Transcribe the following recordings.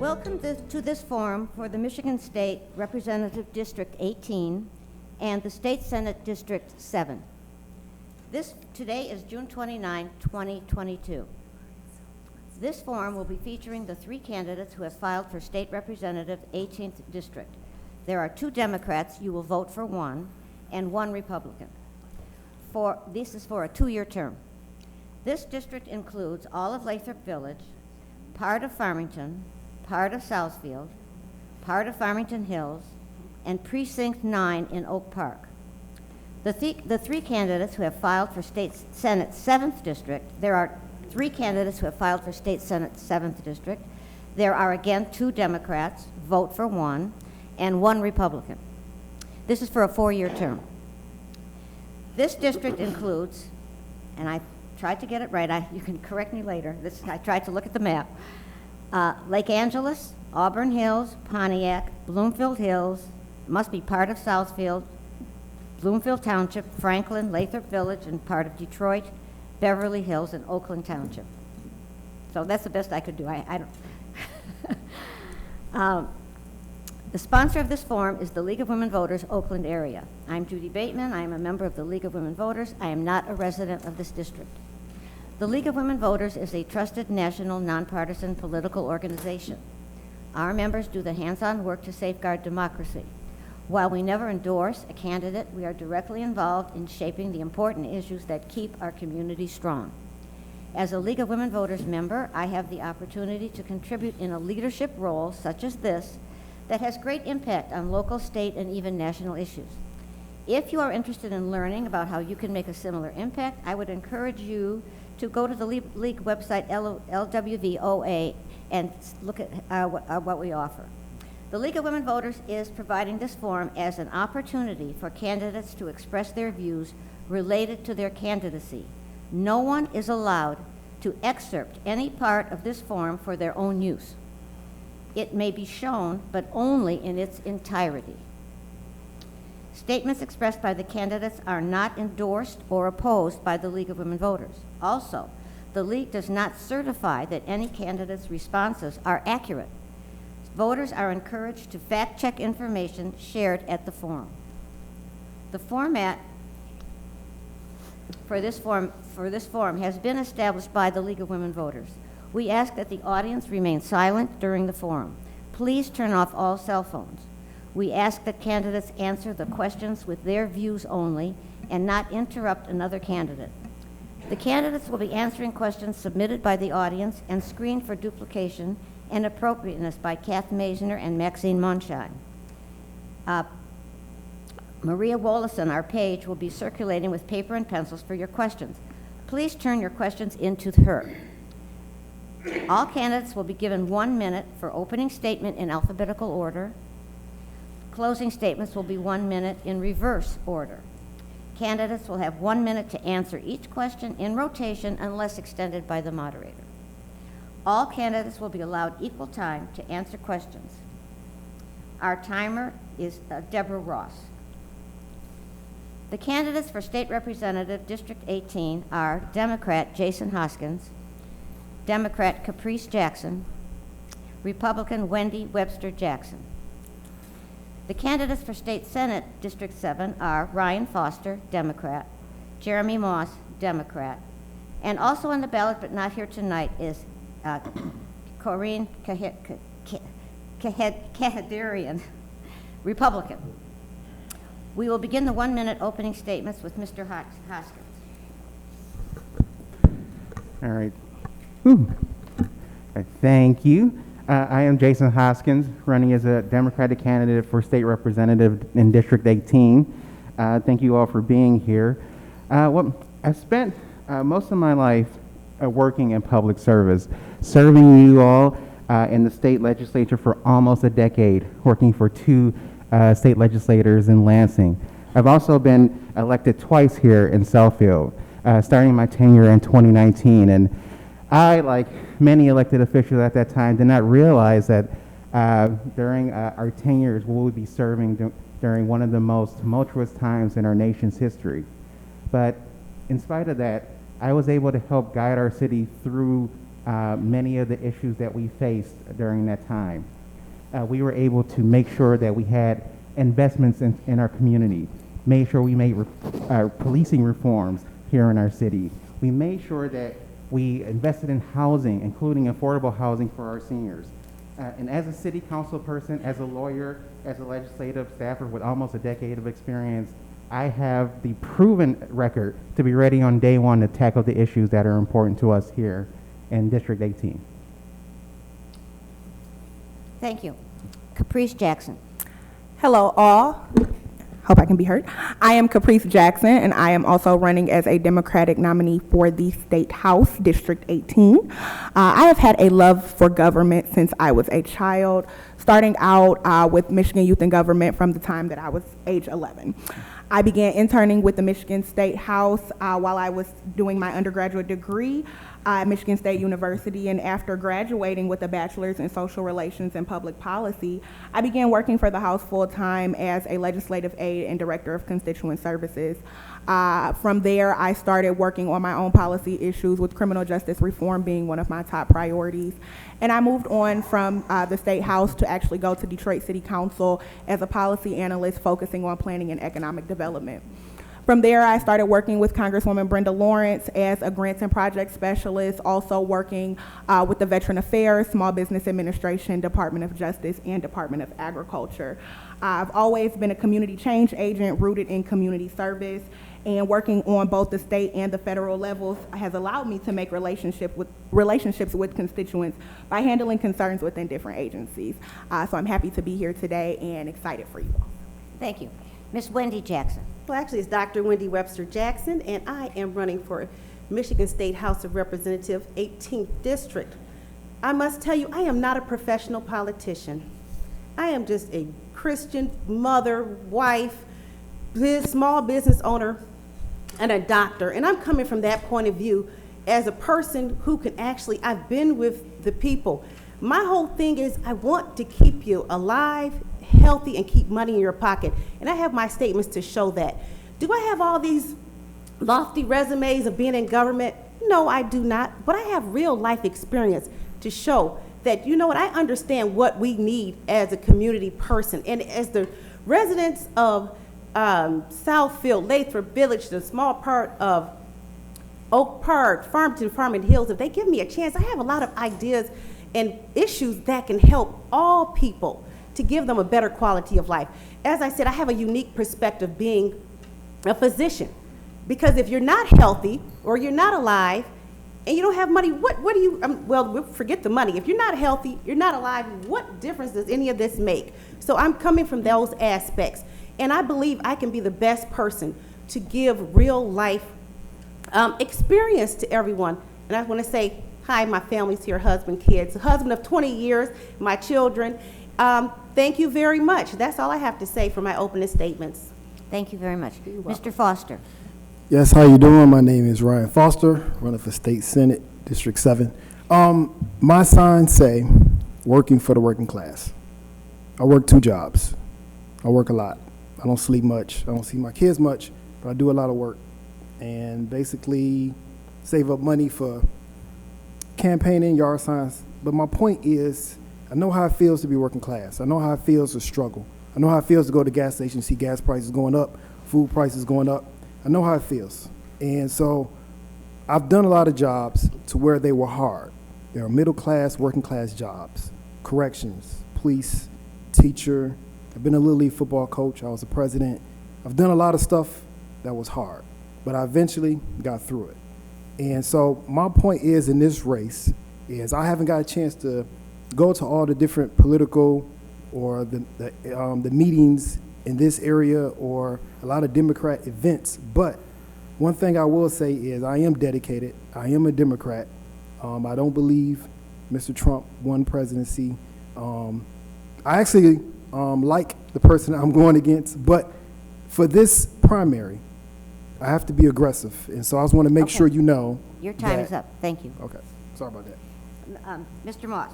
Welcome to this forum for the Michigan State Representative District 18 and the State Senate District 7. Today is June 29, 2022. This forum will be featuring the three candidates who have filed for State Representative 18th District. There are 2 Democrats, you will vote for one, and 1 Republican. This is for a 2-year term. This district includes all of Lathrop Village, part of Farmington, part of Southfield, part of Farmington Hills, and Precinct 9 in Oak Park. The 3 candidates who have filed for State Senate 7th District, there are 3 candidates who have filed for State Senate 7th District. There are again 2 Democrats, vote for 1, and 1 Republican. This is for a 4-year term. This district includes, and I tried to get it right, you can correct me later, I tried to look at the map, Lake Angeles, Auburn Hills, Pontiac, Bloomfield Hills, must be part of Southfield, Bloomfield Township, Franklin, Lathrop Village, and part of Detroit, Beverly Hills, and Oakland Township. So that's the best I could do. I don't. The sponsor of this forum is the League of Women Voters, Oakland area. I'm Judy Bateman. I am a member of the League of Women Voters. I am not a resident of this district. The League of Women Voters is a trusted national nonpartisan political organization. Our members do the hands-on work to safeguard democracy. While we never endorse a candidate, we are directly involved in shaping the important issues that keep our community strong. As a League of Women Voters member, I have the opportunity to contribute in a leadership role such as this that has great impact on local, state, and even national issues. If you are interested in learning about how you can make a similar impact, I would encourage you to go to the League website, LWVOA, and look at what we offer. The League of Women Voters is providing this forum as an opportunity for candidates to express their views related to their candidacy. No one is allowed to excerpt any part of this forum for their own use. It may be shown, but only in its entirety. Statements expressed by the candidates are not endorsed or opposed by the League of Women Voters. Also, the League does not certify that any candidate's responses are accurate. Voters are encouraged to fact-check information shared at the forum. The format for this forum has been established by the League of Women Voters. We ask that the audience remain silent during the forum. Please turn off all cell phones. We ask that candidates answer the questions with their views only and not interrupt another candidate. The candidates will be answering questions submitted by the audience and screened for duplication and appropriateness by Kath Masner and Maxine Monshine. Maria Wollison, our page, will be circulating with paper and pencils for your questions. Please turn your questions into her. All candidates will be given 1 minute for opening statement in alphabetical order. Closing statements will be 1 minute in reverse order. Candidates will have 1 minute to answer each question in rotation unless extended by the moderator. All candidates will be allowed equal time to answer questions. Our timer is Deborah Ross. The candidates for State Representative District 18 are Democrat Jason Hoskins, Democrat Caprice Jackson, Republican Wendy Webster Jackson. The candidates for State Senate District 7 are Ryan Foster, Democrat, Jeremy Moss, Democrat, and also on the ballot but not here tonight is Corinne Kahedarian, Republican. We will begin the 1 minute opening statements with Mr. Hoskins. All right. Ooh. Thank you. I am Jason Hoskins, running as a Democratic candidate for State Representative in District 18. Thank you all for being here. I spent most of my life working in public service, serving you all in the state legislature for almost a decade, working for 2 state legislators in Lansing. I've also been elected twice here in Southfield, starting my tenure in 2019. And I, like many elected officials at that time, did not realize that during our tenures we would be serving during one of the most tumultuous times in our nation's history. But in spite of that, I was able to help guide our city through many of the issues that we faced during that time. We were able to make sure that we had investments in our community, made sure we made policing reforms here in our city. We made sure that we invested in housing, including affordable housing for our seniors. And as a city council person, as a lawyer, as a legislative staffer with almost a decade of experience, I have the proven record to be ready on day one to tackle the issues that are important to us here in District 18. Thank you. Caprice Jackson. Hello, all. Hope I can be heard. I am Caprice Jackson, and I am also running as a Democratic nominee for the State House, District 18. I have had a love for government since I was a child, starting out with Michigan Youth in Government from the time that I was age 11. I began interning with the Michigan State House while I was doing my undergraduate degree at Michigan State University, and after graduating with a bachelor's in social relations and public policy, I began working for the House full-time as a legislative aide and director of constituent services. From there, I started working on my own policy issues, with criminal justice reform being one of my top priorities. And I moved on from the State House to actually go to Detroit City Council as a policy analyst focusing on planning and economic development. From there, I started working with Congresswoman Brenda Lawrence as a grants and project specialist, also working with the Veteran Affairs, Small Business Administration, Department of Justice, and Department of Agriculture. I've always been a community change agent rooted in community service, and working on both the state and the federal levels has allowed me to make relationships with constituents by handling concerns within different agencies. So I'm happy to be here today and excited for you all. Thank you. Ms. Wendy Jackson. Well, actually, it's Dr. Wendy Webster Jackson, and I am running for Michigan State House of Representatives, 18th District. I must tell you, I am not a professional politician. I am just a Christian mother, wife, small business owner, and a doctor. And I'm coming from that point of view as a person who can actually, I've been with the people. My whole thing is I want to keep you alive, healthy, and keep money in your pocket. And I have my statements to show that. Do I have all these lofty resumes of being in government? No, I do not. But I have real life experience to show that, you know what, I understand what we need as a community person. And as the residents of Southfield, Lathrop Village, the small part of Oak Park, Farmington, Farming Hills, if they give me a chance, I have a lot of ideas and issues that can help all people to give them a better quality of life. As I said, I have a unique perspective being a physician, because if you're not healthy or you're not alive and you don't have money, what do you, well, forget the money. If you're not healthy, you're not alive, what difference does any of this make? So I'm coming from those aspects, and I believe I can be the best person to give real life experience to everyone. And I want to say hi, my family's here, husband, kids, a husband of 20 years, my children. Thank you very much. That's all I have to say for my opening statements. Thank you very much. Mr. Foster. Yes, how you doing? My name is Ryan Foster, running for State Senate, District 7. My signs say, working for the working class. I work 2 jobs. I work a lot. I don't sleep much. I don't see my kids much, but I do a lot of work. And basically save up money for campaigning, yard signs. But my point is, I know how it feels to be working class. I know how it feels to struggle. I know how it feels to go to the gas station, see gas prices going up, food prices going up. I know how it feels. And so I've done a lot of jobs to where they were hard. They were middle class, working class jobs, corrections, police, teacher. I've been a Little League football coach. I was a president. I've done a lot of stuff that was hard, but I eventually got through it. And so my point is, in this race is I haven't got a chance to go to all the different political or the meetings in this area or a lot of Democrat events. But one thing I will say is I am dedicated. I am a Democrat. I don't believe Mr. Trump won presidency. I actually like the person I'm going against, but for this primary, I have to be aggressive. And so I just want to make sure you know. Your time is up. Thank you. Okay, sorry about that. Mr. Moss.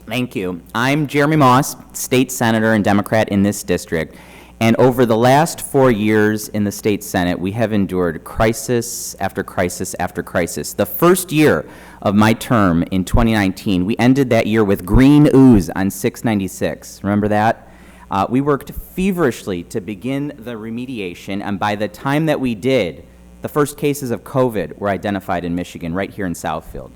Thank you. I'm Jeremy Moss, state senator and Democrat in this district. And over the last 4 years in the state Senate, we have endured crisis after crisis after crisis. The first year of my term in 2019, we ended that year with green ooze on 696. Remember that? We worked feverishly to begin the remediation, and by the time that we did, the first cases of COVID were identified in Michigan, right here in Southfield.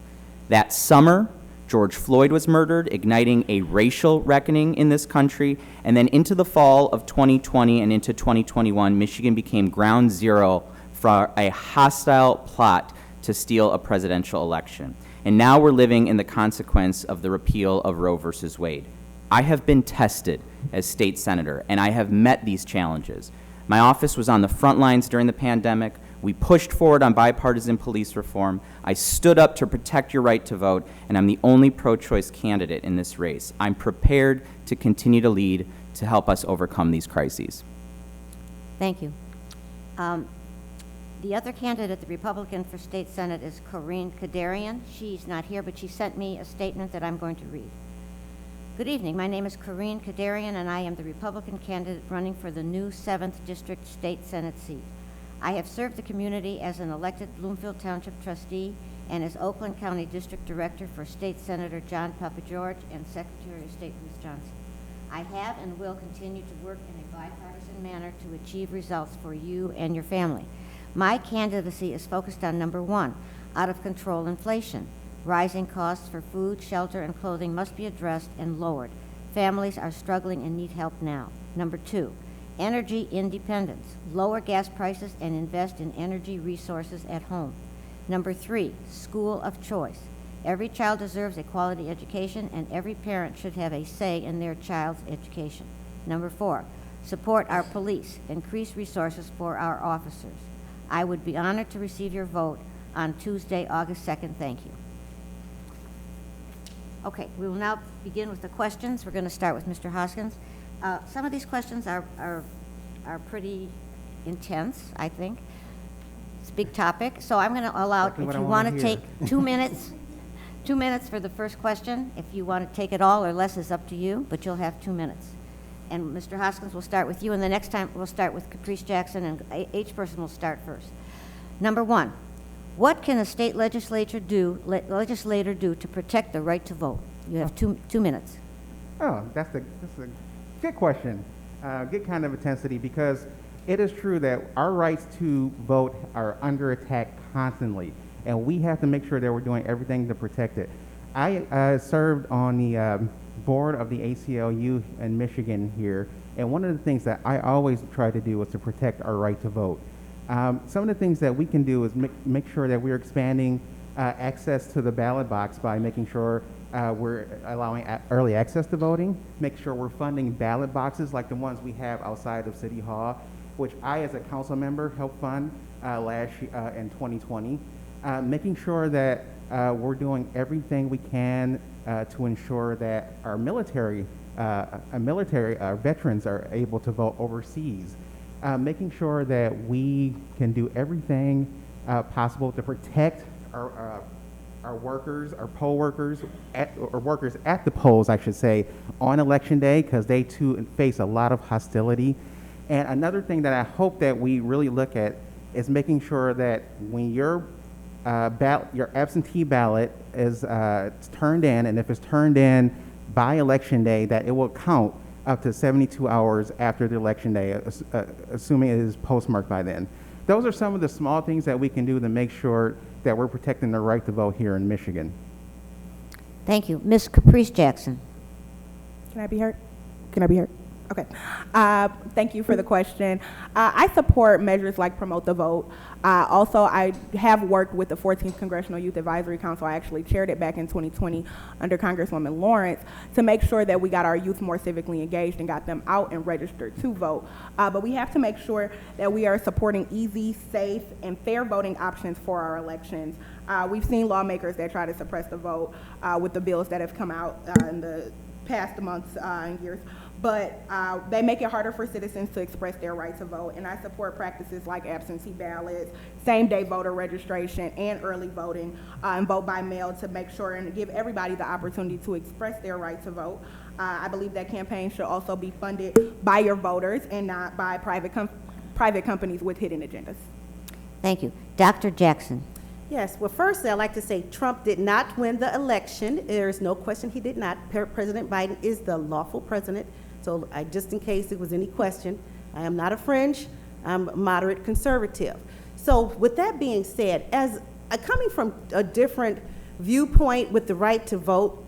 That summer, George Floyd was murdered, igniting a racial reckoning in this country. And then into the fall of 2020 and into 2021, Michigan became ground zero for a hostile plot to steal a presidential election. And now we're living in the consequence of the repeal of Roe versus Wade. I have been tested as state senator, and I have met these challenges. My office was on the front lines during the pandemic. We pushed forward on bipartisan police reform. I stood up to protect your right to vote, and I'm the only pro-choice candidate in this race. I'm prepared to continue to lead to help us overcome these crises. Thank you. The other candidate, the Republican for State Senate, is Corinne Kadarian. She's not here, but she sent me a statement that I'm going to read. Good evening. My name is Corinne Kadarian, and I am the Republican candidate running for the new 7th District State Senate seat. I have served the community as an elected Bloomfield Township trustee and as Oakland County District Director for State Senator John Papageorge and Secretary of State Ruth Johnson. I have and will continue to work in a bipartisan manner to achieve results for you and your family. My candidacy is focused on number 1, out-of-control inflation. Rising costs for food, shelter, and clothing must be addressed and lowered. Families are struggling and need help now. Number 2, energy independence. Lower gas prices and invest in energy resources at home. Number 3, school of choice. Every child deserves a quality education, and every parent should have a say in their child's education. Number 4, support our police. Increase resources for our officers. I would be honored to receive your vote on Tuesday, August 2nd. Thank you. Okay, we will now begin with the questions. We're going to start with Mr. Hoskins. Some of these questions are pretty intense, I think. It's a big topic, so I'm going to allow, Exactly if what I you wanna want to hear. take 2 minutes, 2 minutes for the first question. If you want to take it all or less is up to you, but you'll have 2 minutes. And Mr. Hoskins, will start with you, and the next time we'll start with Caprice Jackson, and each person will start first. Number 1, what can a state legislator do to protect the right to vote? You have 2 minutes. Oh, that's a good question. Good kind of intensity, because it is true that our rights to vote are under attack constantly, and we have to make sure that we're doing everything to protect it. I served on the board of the ACLU in Michigan here, and one of the things that I always try to do was to protect our right to vote. Some of the things that we can do is make sure that we're expanding access to the ballot box by making sure we're allowing early access to voting, make sure we're funding ballot boxes like the ones we have outside of City Hall, which I, as a council member, helped fund last year in 2020. Making sure that we're doing everything we can to ensure that our military veterans are able to vote overseas. Making sure that we can do everything possible to protect our workers, our poll workers, or workers at the polls, I should say, on election day, because they too face a lot of hostility. And another thing that I hope that we really look at is making sure that when your absentee ballot is turned in, and if it's turned in by election day, that it will count up to 72 hours after the election day, assuming it is postmarked by then. Those are some of the small things that we can do to make sure that we're protecting the right to vote here in Michigan. Thank you. Ms. Caprice Jackson. Can I be heard? Can I be heard? Okay. Thank you for the question. I support measures like Promote the Vote. Also, I have worked with the 14th Congressional Youth Advisory Council. I actually chaired it back in 2020 under Congresswoman Lawrence to make sure that we got our youth more civically engaged and got them out and registered to vote. But we have to make sure that we are supporting easy, safe, and fair voting options for our elections. We've seen lawmakers that try to suppress the vote with the bills that have come out in the past months and years. but they make it harder for citizens to express their right to vote. And I support practices like absentee ballots, same-day voter registration, and early voting, and vote by mail to make sure and give everybody the opportunity to express their right to vote. I believe that campaigns should also be funded by your voters and not by private companies with hidden agendas. Thank you. Dr. Jackson. Yes, well, firstly, I'd like to say Trump did not win the election. There is no question he did not. President Biden is the lawful president. So just in case there was any question, I am not a fringe, I'm a moderate conservative. So with that being said, as coming from a different viewpoint with the right to vote,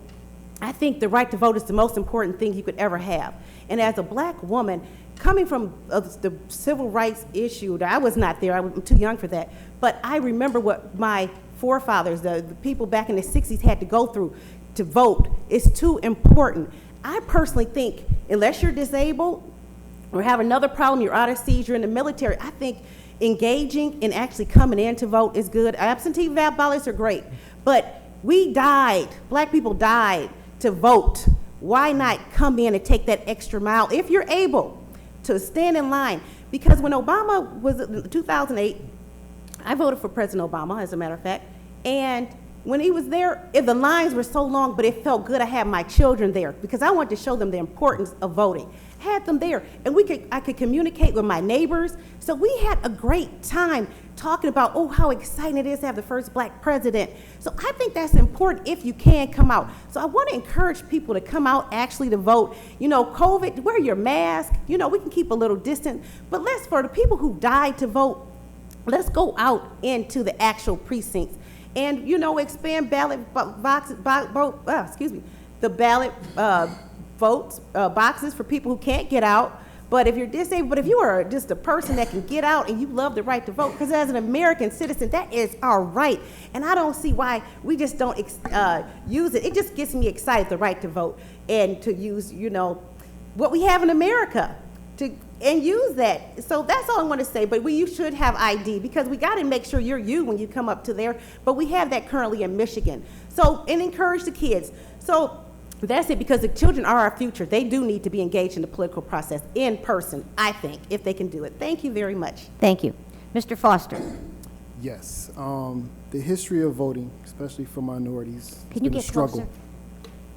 I think the right to vote is the most important thing you could ever have. And as a black woman, coming from the civil rights issue, I was not there, I'm too young for that, but I remember what my forefathers, the people back in the 60s had to go through to vote. It's too important. I personally think unless you're disabled or have another problem, you're out of seat, you're in the military, I think engaging and actually coming in to vote is good. Absentee ballots are great, but we died, black people died to vote. Why not come in and take that extra mile if you're able to stand in line? Because when Obama was in 2008, I voted for President Obama, as a matter of fact, and when he was there, the lines were so long, but it felt good. I had my children there because I wanted to show them the importance of voting. Had them there, and I could communicate with my neighbors. So we had a great time talking about, oh, how exciting it is to have the first black president. So I think that's important if you can come out. So I want to encourage people to come out actually to vote. You know, COVID, wear your mask. You know, we can keep a little distance, but for the people who died to vote, let's go out into the actual precincts and, you know, expand ballot boxes, the ballot boxes for people who can't get out. But if you're disabled, but if you are just a person that can get out and you love the right to vote, because as an American citizen, that is our right. And I don't see why we just don't use it. It just gets me excited, the right to vote, and to use, you know, what we have in America and use that. So that's all I want to say. But you should have ID because we got to make sure you're you when you come up to there. But we have that currently in Michigan. So, and encourage the kids. So that's it, because the children are our future. They do need to be engaged in the political process in person, I think, if they can do it. Thank you very much. Thank you. Mr. Foster. Yes, the history of voting, especially for minorities, Can you been get a struggle. closer?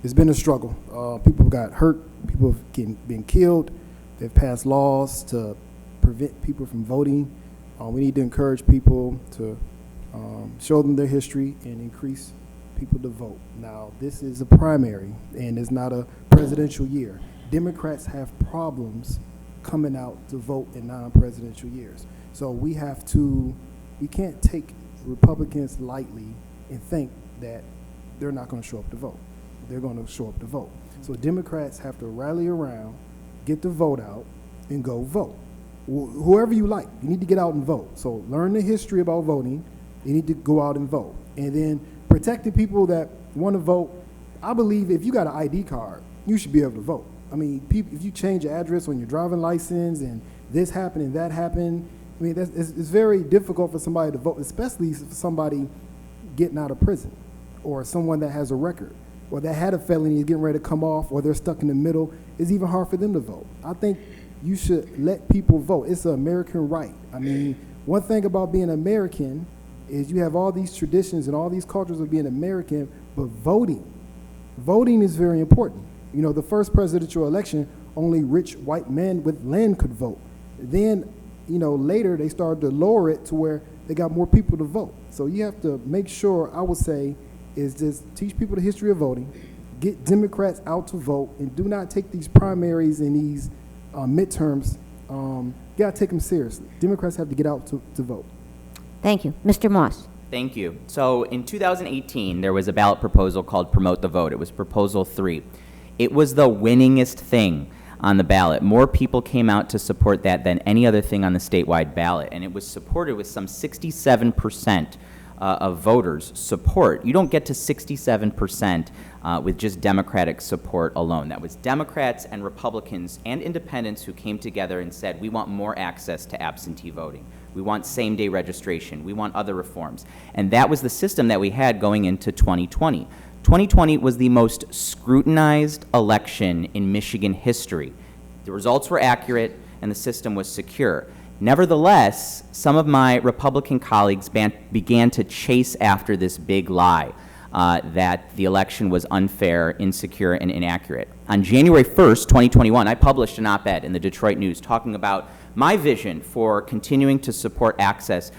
It's been a struggle. People got hurt. People have been killed. They've passed laws to prevent people from voting. We need to encourage people to show them their history and increase people to vote. Now, this is a primary, and it's not a presidential year. Democrats have problems coming out to vote in non-presidential years. So we can't take Republicans lightly and think that they're not going to show up to vote. They're going to show up to vote. So Democrats have to rally around, get the vote out, and go vote. Whoever you like, you need to get out and vote. So learn the history about voting. You need to go out and vote. And then protecting people that want to vote. I believe if you got an ID card, you should be able to vote. I mean, if you change your address on your driving license and this happened and that happened, I mean, it's very difficult for somebody to vote, especially for somebody getting out of prison or someone that has a record or that had a felony is getting ready to come off or they're stuck in the middle. It's even hard for them to vote. I think you should let people vote. It's an American right. I mean, one thing about being American is you have all these traditions and all these cultures of being American, but voting is very important. You know, the first presidential election, only rich white men with land could vote. Then, you know, later they started to lower it to where they got more people to vote. So you have to make sure, I would say, is just teach people the history of voting, get Democrats out to vote, and do not take these primaries and these midterms, you gotta take them seriously. Democrats have to get out to vote. Thank you. Mr. Moss. Thank you. So in 2018, there was a ballot proposal called Promote the Vote. It was Proposal 3. It was the winningest thing on the ballot. More people came out to support that than any other thing on the statewide ballot, and it was supported with some 67% of voters support. You don't get to 67% with just Democratic support alone. That was Democrats and Republicans and independents who came together and said, we want more access to absentee voting. We want same-day registration. We want other reforms. And that was the system that we had going into 2020. 2020 was the most scrutinized election in Michigan history The results were accurate, and the system was secure. Nevertheless, some of my Republican colleagues began to chase after this big lie that the election was unfair, insecure, and inaccurate. On January 1st, 2021, I published an op-ed in the Detroit News talking about my vision for continuing to support access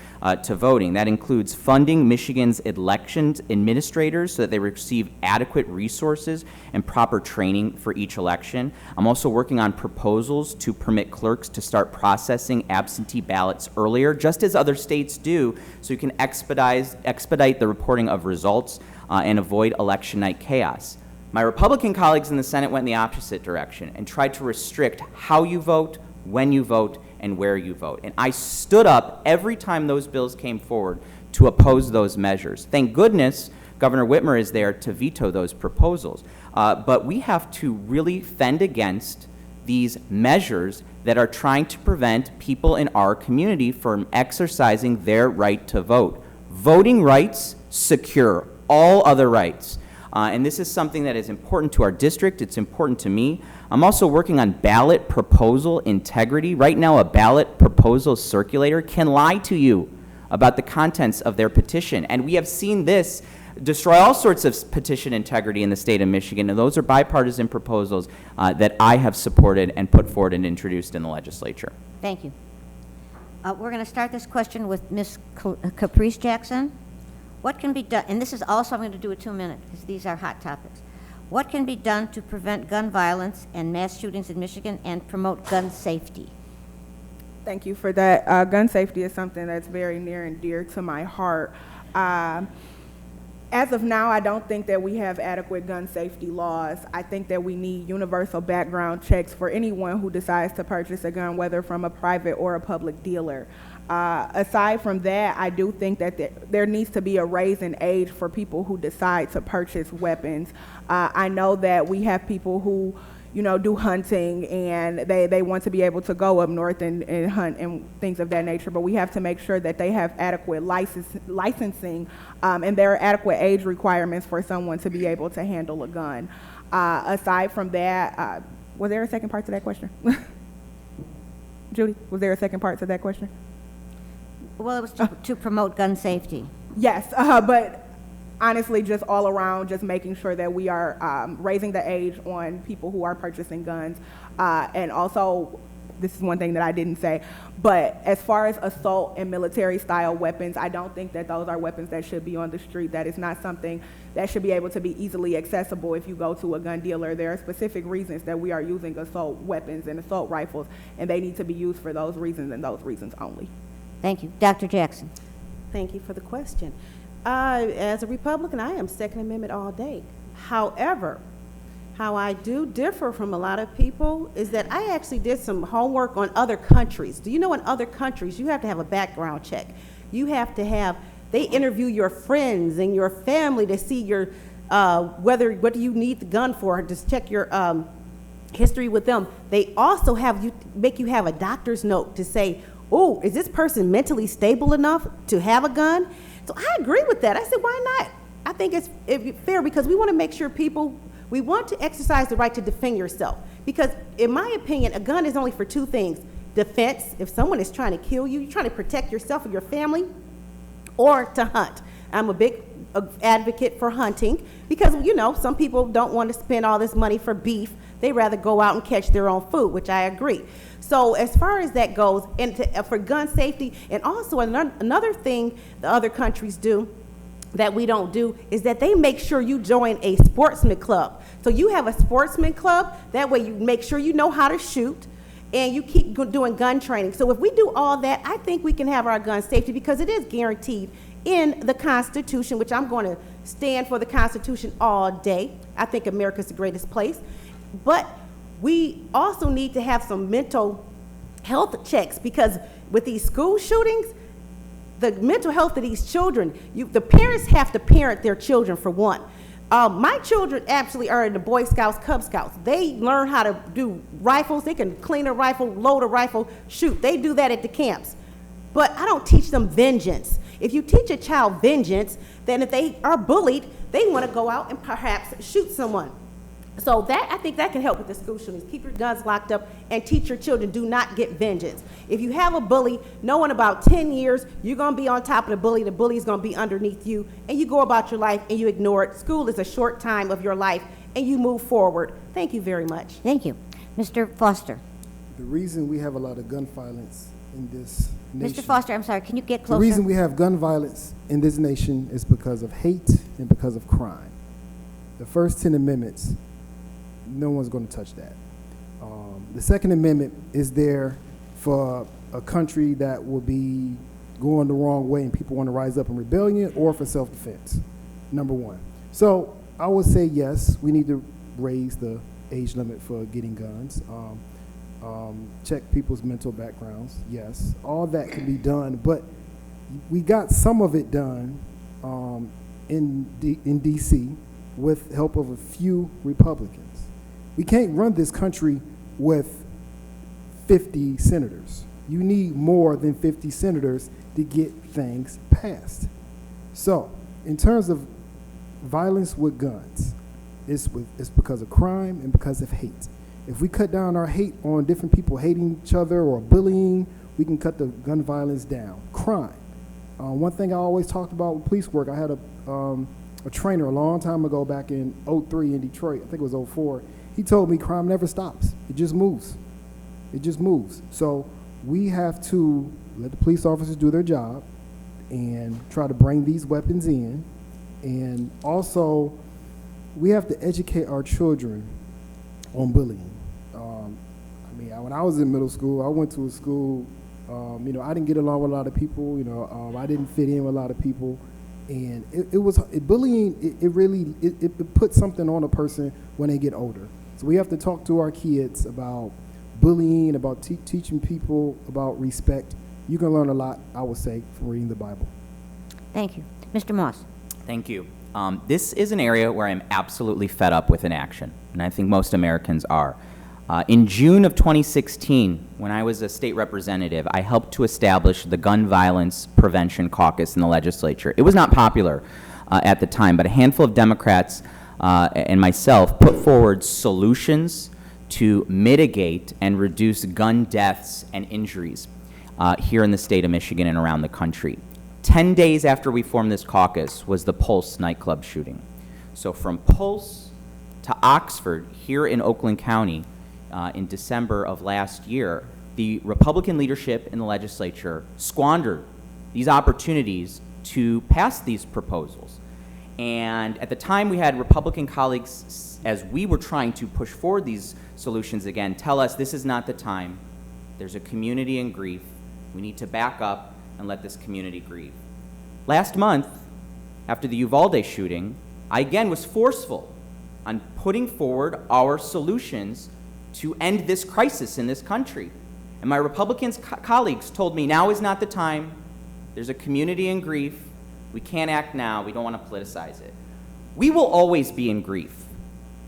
to voting. That includes funding Michigan's elections administrators so that they receive adequate resources and proper training for each election. I'm also working on proposals to permit clerks to start processing absentee ballots earlier, just as other states do, so you can expedite the reporting of results and avoid election night chaos. My Republican colleagues in the Senate went in the opposite direction and tried to restrict how you vote, when you vote, and where you vote. And I stood up every time those bills came forward to oppose those measures. Thank goodness Governor Whitmer is there to veto those proposals. But we have to really fend against these measures that are trying to prevent people in our community from exercising their right to vote. Voting rights secure all other rights. And this is something that is important to our district. It's important to me. I'm also working on ballot proposal integrity. Right now, a ballot proposal circulator can lie to you about the contents of their petition. And we have seen this destroy all sorts of petition integrity in the state of Michigan. And those are bipartisan proposals that I have supported and put forward and introduced in the legislature. Thank you. We're going to start this question with Ms. Caprice Jackson. What can be done, and this is also I'm going to do a 2-minute because these are hot topics. What can be done to prevent gun violence and mass shootings in Michigan and promote gun safety? Thank you for that. Gun safety is something that's very near and dear to my heart. As of now, I don't think that we have adequate gun safety laws. I think that we need universal background checks for anyone who decides to purchase a gun, whether from a private or a public dealer. Aside from that, I do think that there needs to be a raise in age for people who decide to purchase weapons. I know that we have people who, do hunting and they want to be able to go up north and hunt and things of that nature, but we have to make sure that they have adequate licensing and there are adequate age requirements for someone to be able to handle a gun. Aside from that, was there a second part to that question? Judy, was there a second part to that question? Well, it was to promote gun safety. Yes, but honestly, just all around, just making sure that we are raising the age on people who are purchasing guns. And also, this is one thing that I didn't say, but as far as assault and military-style weapons, I don't think that those are weapons that should be on the street. That is not something that should be able to be easily accessible if you go to a gun dealer. There are specific reasons that we are using assault weapons and assault rifles, and they need to be used for those reasons and those reasons only. Thank you. Dr. Jackson. Thank you for the question. As a Republican, I am Second Amendment all day. However, how I do differ from a lot of people is that I actually did some homework on other countries. Do you know in other countries, you have to have a background check. You have to have, they interview your friends and your family to see your, what do you need the gun for, just check your history with them. They also make you have a doctor's note to say, oh, is this person mentally stable enough to have a gun? So I agree with that. I said, why not? I think it's fair because we want to make sure we want to exercise the right to defend yourself. Because in my opinion, a gun is only for two things. Defense, if someone is trying to kill you, you're trying to protect yourself or your family, or to hunt. I'm a big advocate for hunting because, some people don't want to spend all this money for beef. They rather go out and catch their own food, which I agree. So as far as that goes, and for gun safety, and also another thing the other countries do that we don't do is that they make sure you join a sportsman club. So you have a sportsman club, that way you make sure you know how to shoot, and you keep doing gun training. So if we do all that, I think we can have our gun safety because it is guaranteed in the Constitution, which I'm going to stand for the Constitution all day. I think America's the greatest place. But we also need to have some mental health checks because with these school shootings, the mental health of these children, the parents have to parent their children for one. My children actually are in the Boy Scouts, Cub Scouts. They learn how to do rifles. They can clean a rifle, load a rifle, shoot. They do that at the camps. But I don't teach them vengeance. If you teach a child vengeance, then if they are bullied, they want to go out and perhaps shoot someone. So that, I think that can help with the school shootings. Keep your guns locked up and teach your children, do not get vengeance. If you have a bully, know in about 10 years, you're gonna be on top of the bully's gonna be underneath you, and you go about your life and you ignore it. School is a short time of your life, and you move forward. Thank you very much. Thank you. Mr. Foster. The reason we have a lot of gun violence in this nation. Mr. Foster, I'm sorry, can you get The closer? reason we have gun violence in this nation is because of hate and because of crime. The first 10 amendments, no one's going to touch that. The Second Amendment is there for a country that will be going the wrong way and people want to rise up in rebellion or for self-defense, number one. So I would say yes, we need to raise the age limit for getting guns. Check people's mental backgrounds, yes. All that can be done, but we got some of it done in D.C. with help of a few Republicans. We can't run this country with 50 senators. You need more than 50 senators to get things passed. So, in terms of violence with guns, it's because of crime and because of hate. If we cut down our hate on different people hating each other or bullying, we can cut the gun violence down. Crime. One thing I always talked about with police work, I had a trainer a long time ago back in '03 in Detroit, I think it was '04. He told me crime never stops. It just moves. It just moves. So we have to let the police officers do their job and try to bring these weapons in. And also, we have to educate our children on bullying. When I was in middle school, I went to a school, I didn't get along with a lot of people, I didn't fit in with a lot of people. And bullying, it puts something on a person when they get older. So we have to talk to our kids about bullying, about teaching people about respect. You can learn a lot, I would say, from reading the Bible. Thank you. Mr. Moss. Thank you. This is an area where I'm absolutely fed up with inaction, and I think most Americans are. In June of 2016, when I was a state representative, I helped to establish the Gun Violence Prevention Caucus in the legislature. It was not popular at the time, but a handful of Democrats and myself put forward solutions to mitigate and reduce gun deaths and injuries here in the state of Michigan and around the country. 10 days after we formed this caucus was the Pulse nightclub shooting. So from Pulse to Oxford, here in Oakland County, in December of last year, the Republican leadership in the legislature squandered these opportunities to pass these proposals. And at the time, we had Republican colleagues, as we were trying to push forward these solutions again, tell us this is not the time. There's a community in grief. We need to back up and let this community grieve. Last month, after the Uvalde shooting, I again was forceful on putting forward our solutions to end this crisis in this country. And my Republican colleagues told me now is not the time. There's a community in grief. We can't act now. We don't want to politicize it. We will always be in grief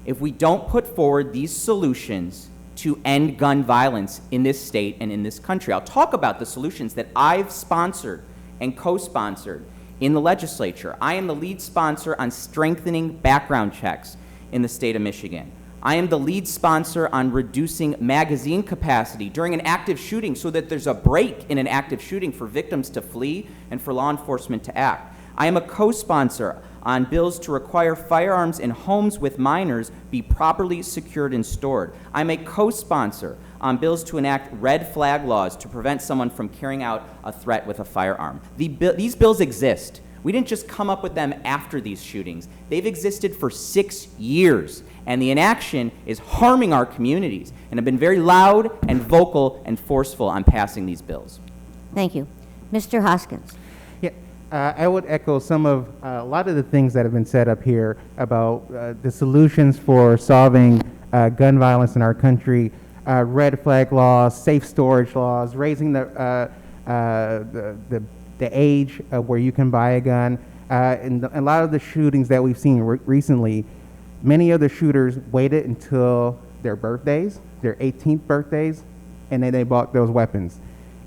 if we don't put forward these solutions to end gun violence in this state and in this country. I'll talk about the solutions that I've sponsored and co-sponsored in the legislature. I am the lead sponsor on strengthening background checks in the state of Michigan. I am the lead sponsor on reducing magazine capacity during an active shooting so that there's a break in an active shooting for victims to flee and for law enforcement to act. I am a co-sponsor on bills to require firearms in homes with minors be properly secured and stored. I'm a co-sponsor on bills to enact red flag laws to prevent someone from carrying out a threat with a firearm. These bills exist. We didn't just come up with them after these shootings. They've existed for 6 years, and the inaction is harming our communities, and have been very loud and vocal and forceful on passing these bills. Thank you. Mr. Hoskins. Yeah, I would echo some of a lot of the things that have been said up here about the solutions for solving gun violence in our country, red flag laws, safe storage laws, raising the age of where you can buy a gun. And a lot of the shootings that we've seen recently, many of the shooters waited until their birthdays, their 18th birthdays, and then they bought those weapons.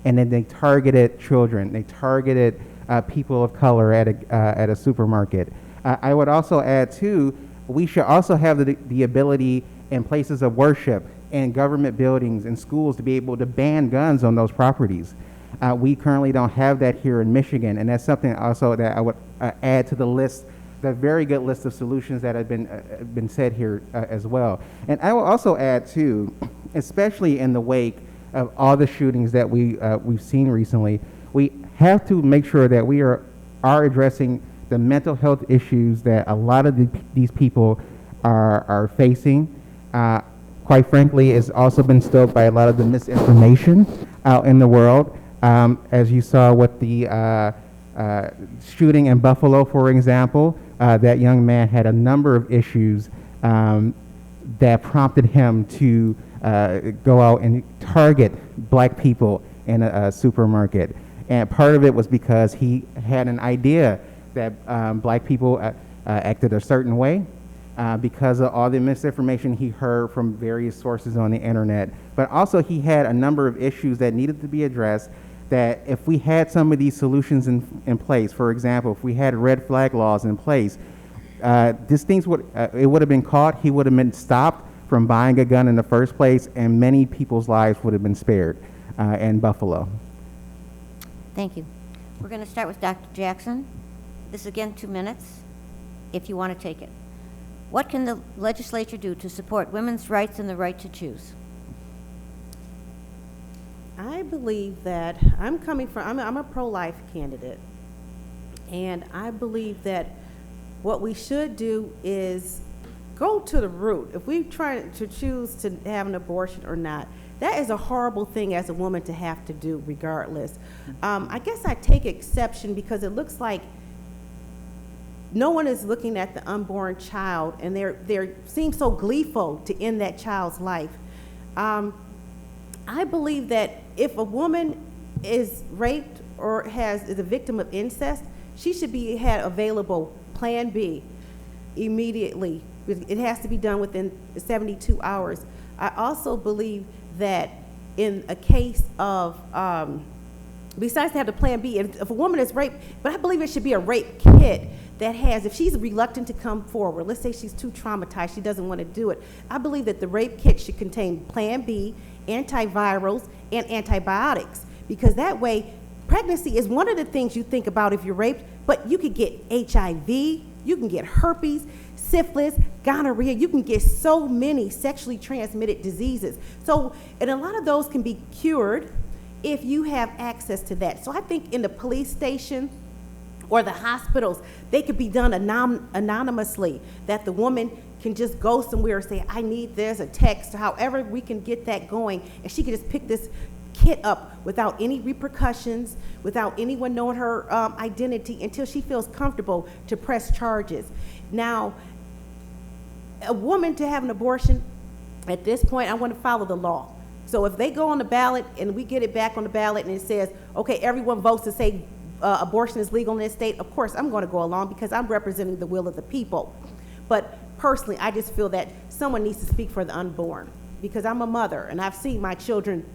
And then they targeted children. They targeted people of color at a supermarket. I would also add, too, we should also have the ability in places of worship and government buildings and schools to be able to ban guns on those properties. We currently don't have that here in Michigan, and that's something also that I would add to the list, the very good list of solutions that have been said here as well. And I will also add too, especially in the wake of all the shootings that we've seen recently, we have to make sure that we are addressing the mental health issues that a lot of these people are facing. Quite frankly, it's also been stoked by a lot of the misinformation out in the world. As you saw with the shooting in Buffalo, for example, that young man had a number of issues that prompted him to go out and target black people in a supermarket. And part of it was because he had an idea that black people acted a certain way because of all the misinformation he heard from various sources on the internet. But also he had a number of issues that needed to be addressed, that if we had some of these solutions in place, for example, if we had red flag laws in place, these things would have been caught, he would have been stopped from buying a gun in the first place, and many people's lives would have been spared in Buffalo. Thank you. We're going to start with Dr. Jackson. This is again 2 minutes, if you want to take it. What can the legislature do to support women's rights and the right to choose? I believe that I'm a pro-life candidate, and I believe that what we should do is go to the root. If we try to choose to have an abortion or not, that is a horrible thing as a woman to have to do regardless. I guess I take exception because it looks like no one is looking at the unborn child, and they seem so gleeful to end that child's life. I believe that if a woman is raped or is a victim of incest, she should be had available Plan B immediately. It has to be done within 72 hours. I also believe that in a case of, besides to have the Plan B, if a woman is raped, but I believe it should be a rape kit that has, if she's reluctant to come forward, let's say she's too traumatized, she doesn't want to do it, I believe that the rape kit should contain Plan B, antivirals, and antibiotics, because that way, pregnancy is one of the things you think about if you're raped, but you could get HIV, you can get herpes, syphilis, gonorrhea, you can get so many sexually transmitted diseases. So, and a lot of those can be cured if you have access to that. So I think in the police station or the hospitals, they could be done anonymously, that the woman can just go somewhere and say, I need this, a text, however we can get that going, and she can just pick this kit up without any repercussions, without anyone knowing her identity, until she feels comfortable to press charges. Now, a woman to have an abortion, at this point, I want to follow the law. So if they go on the ballot and we get it back on the ballot and it says, okay, everyone votes to say abortion is legal in this state, of course I'm going to go along because I'm representing the will of the people. But personally, I just feel that someone needs to speak for the unborn, because I'm a mother and I've seen my children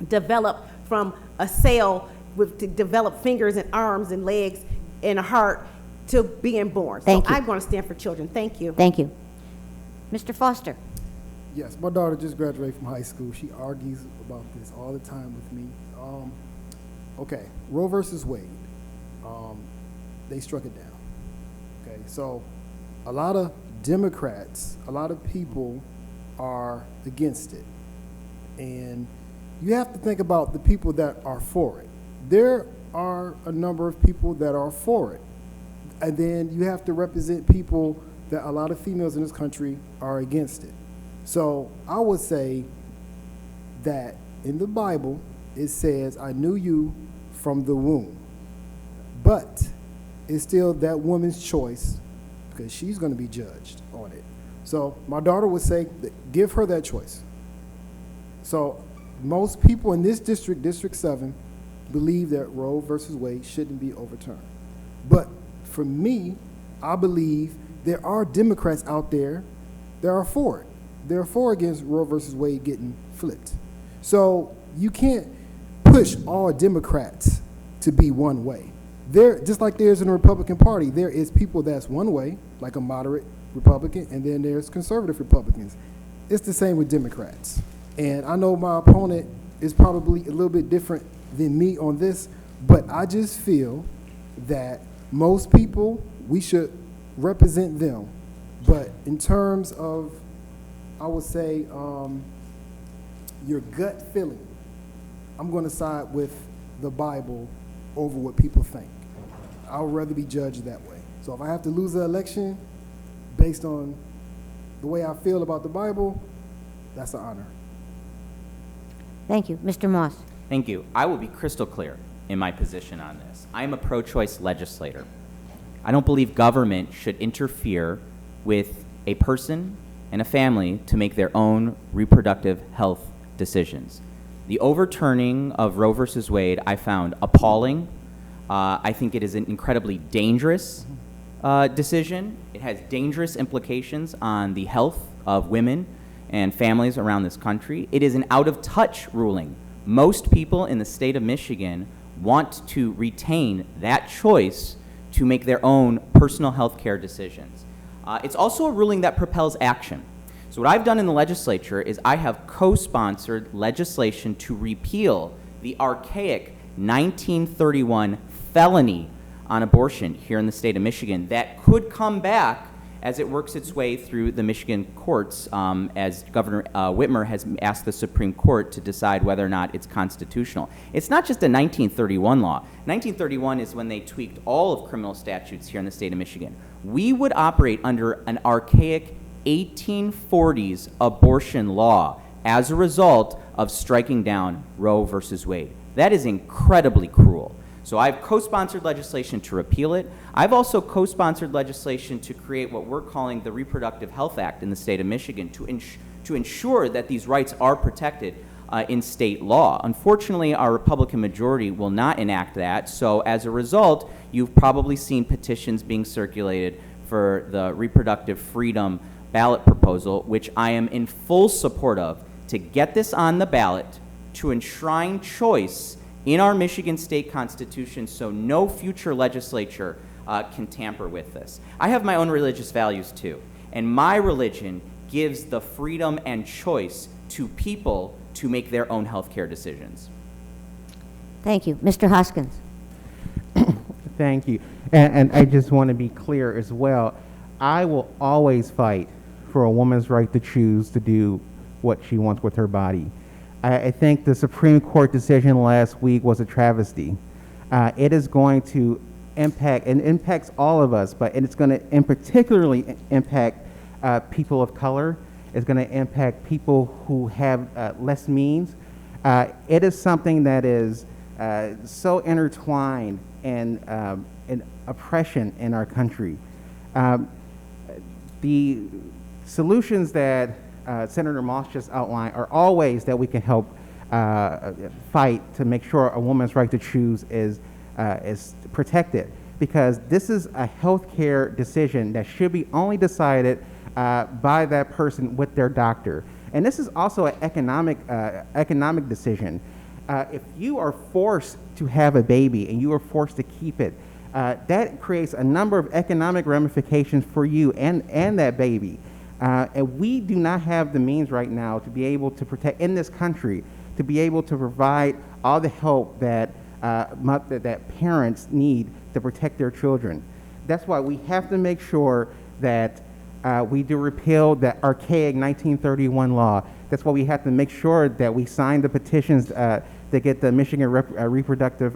develop from a cell to develop fingers and arms and legs and a heart to being born. Thank so you. I'm going to stand for children. Thank you. Thank you. Mr. Foster. Yes, my daughter just graduated from high school. She argues about this all the time with me. Okay, Roe versus Wade. They struck it down. Okay, so a lot of Democrats, a lot of people are against it. And you have to think about the people that are for it. There are a number of people that are for it. And then you have to represent people that a lot of females in this country are against it. So I would say that in the Bible, it says, I knew you from the womb. But it's still that woman's choice, because she's going to be judged on it. So my daughter would say, give her that choice. So most people in this district, District 7, believe that Roe versus Wade shouldn't be overturned. But for me, I believe there are Democrats out there that are for it. They're for against Roe versus Wade getting flipped. So you can't push all Democrats to be one way. There, just like there's in the Republican Party, there is people that's one way, like a moderate Republican, and then there's conservative Republicans. It's the same with Democrats. And I know my opponent is probably a little bit different than me on this, but I just feel that most people, we should represent them. But in terms of, I would say, your gut feeling, I'm going to side with the Bible over what people think. I would rather be judged that way. So if I have to lose the election based on the way I feel about the Bible, that's an honor. Thank you. Mr. Moss. Thank you. I will be crystal clear in my position on this. I am a pro-choice legislator. I don't believe government should interfere with a person and a family to make their own reproductive health decisions. The overturning of Roe versus Wade I found appalling. I think it is an incredibly dangerous decision. It has dangerous implications on the health of women and families around this country. It is an out-of-touch ruling. Most people in the state of Michigan want to retain that choice to make their own personal health care decisions. It's also a ruling that propels action. So what I've done in the legislature is I have co-sponsored legislation to repeal the archaic 1931 felony on abortion here in the state of Michigan that could come back as it works its way through the Michigan courts, as Governor Whitmer has asked the Supreme Court to decide whether or not it's constitutional. It's not just a 1931 law. 1931 is when they tweaked all of criminal statutes here in the state of Michigan. We would operate under an archaic 1840s abortion law as a result of striking down Roe versus Wade. That is incredibly cruel. So I've co-sponsored legislation to repeal it. I've also co-sponsored legislation to create what we're calling the Reproductive Health Act in the state of Michigan to ensure that these rights are protected in state law. Unfortunately, our Republican majority will not enact that, so as a result, you've probably seen petitions being circulated for the reproductive freedom ballot proposal, which I am in full support of, to get this on the ballot to enshrine choice in our Michigan state constitution so no future legislature can tamper with this. I have my own religious values too, and my religion gives the freedom and choice to people to make their own health care decisions. Thank you. Mr. Hoskins. Thank you. And I just want to be clear as well. I will always fight for a woman's right to choose to do what she wants with her body. I think the Supreme Court decision last week was a travesty. It is going to impact, and impacts all of us, but it's going to particularly impact people of color. It's going to impact people who have less means. It is something that is so intertwined in oppression in our country. The solutions that Senator Moss just outlined are all ways that we can help fight to make sure a woman's right to choose is protected, because this is a healthcare decision that should be only decided by that person with their doctor. And this is also an economic decision. If you are forced to have a baby and you are forced to keep it, that creates a number of economic ramifications for you and that baby. And we do not have the means right now to be able to protect, in this country, to be able to provide all the help that that parents need to protect their children. That's why we have to make sure that we do repeal that archaic 1931 law. That's why we have to make sure that we sign the petitions to get the Michigan Reproductive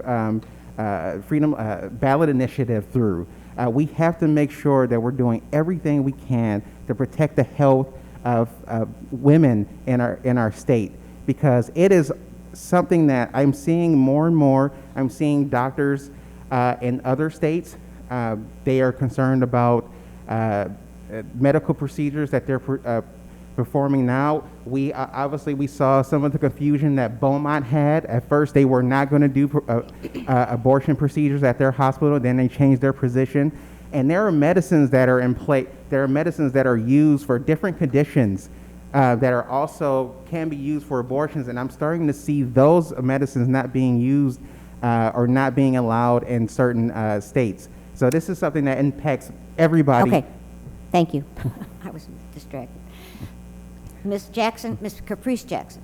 Freedom Ballot Initiative through. We have to make sure that we're doing everything we can to protect the health of women in our state, because it is something that I'm seeing more and more. I'm seeing doctors in other states. They are concerned about medical procedures that they're performing now. We obviously we saw some of the confusion that Beaumont had. At first, they were not going to do abortion procedures at their hospital. Then they changed their position. And there are medicines that are in place. There are medicines that are used for different conditions that are also can be used for abortions. And I'm starting to see those medicines not being used or not being allowed in certain states. So this is something that impacts everybody. Okay. Thank you. I was distracted. Ms. Jackson, Ms. Caprice Jackson.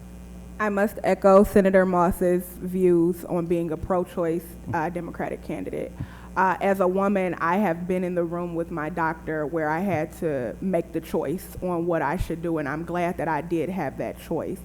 I must echo Senator Moss's views on being a pro-choice Democratic candidate. As a woman, I have been in the room with my doctor where I had to make the choice on what I should do, and I'm glad that I did have that choice.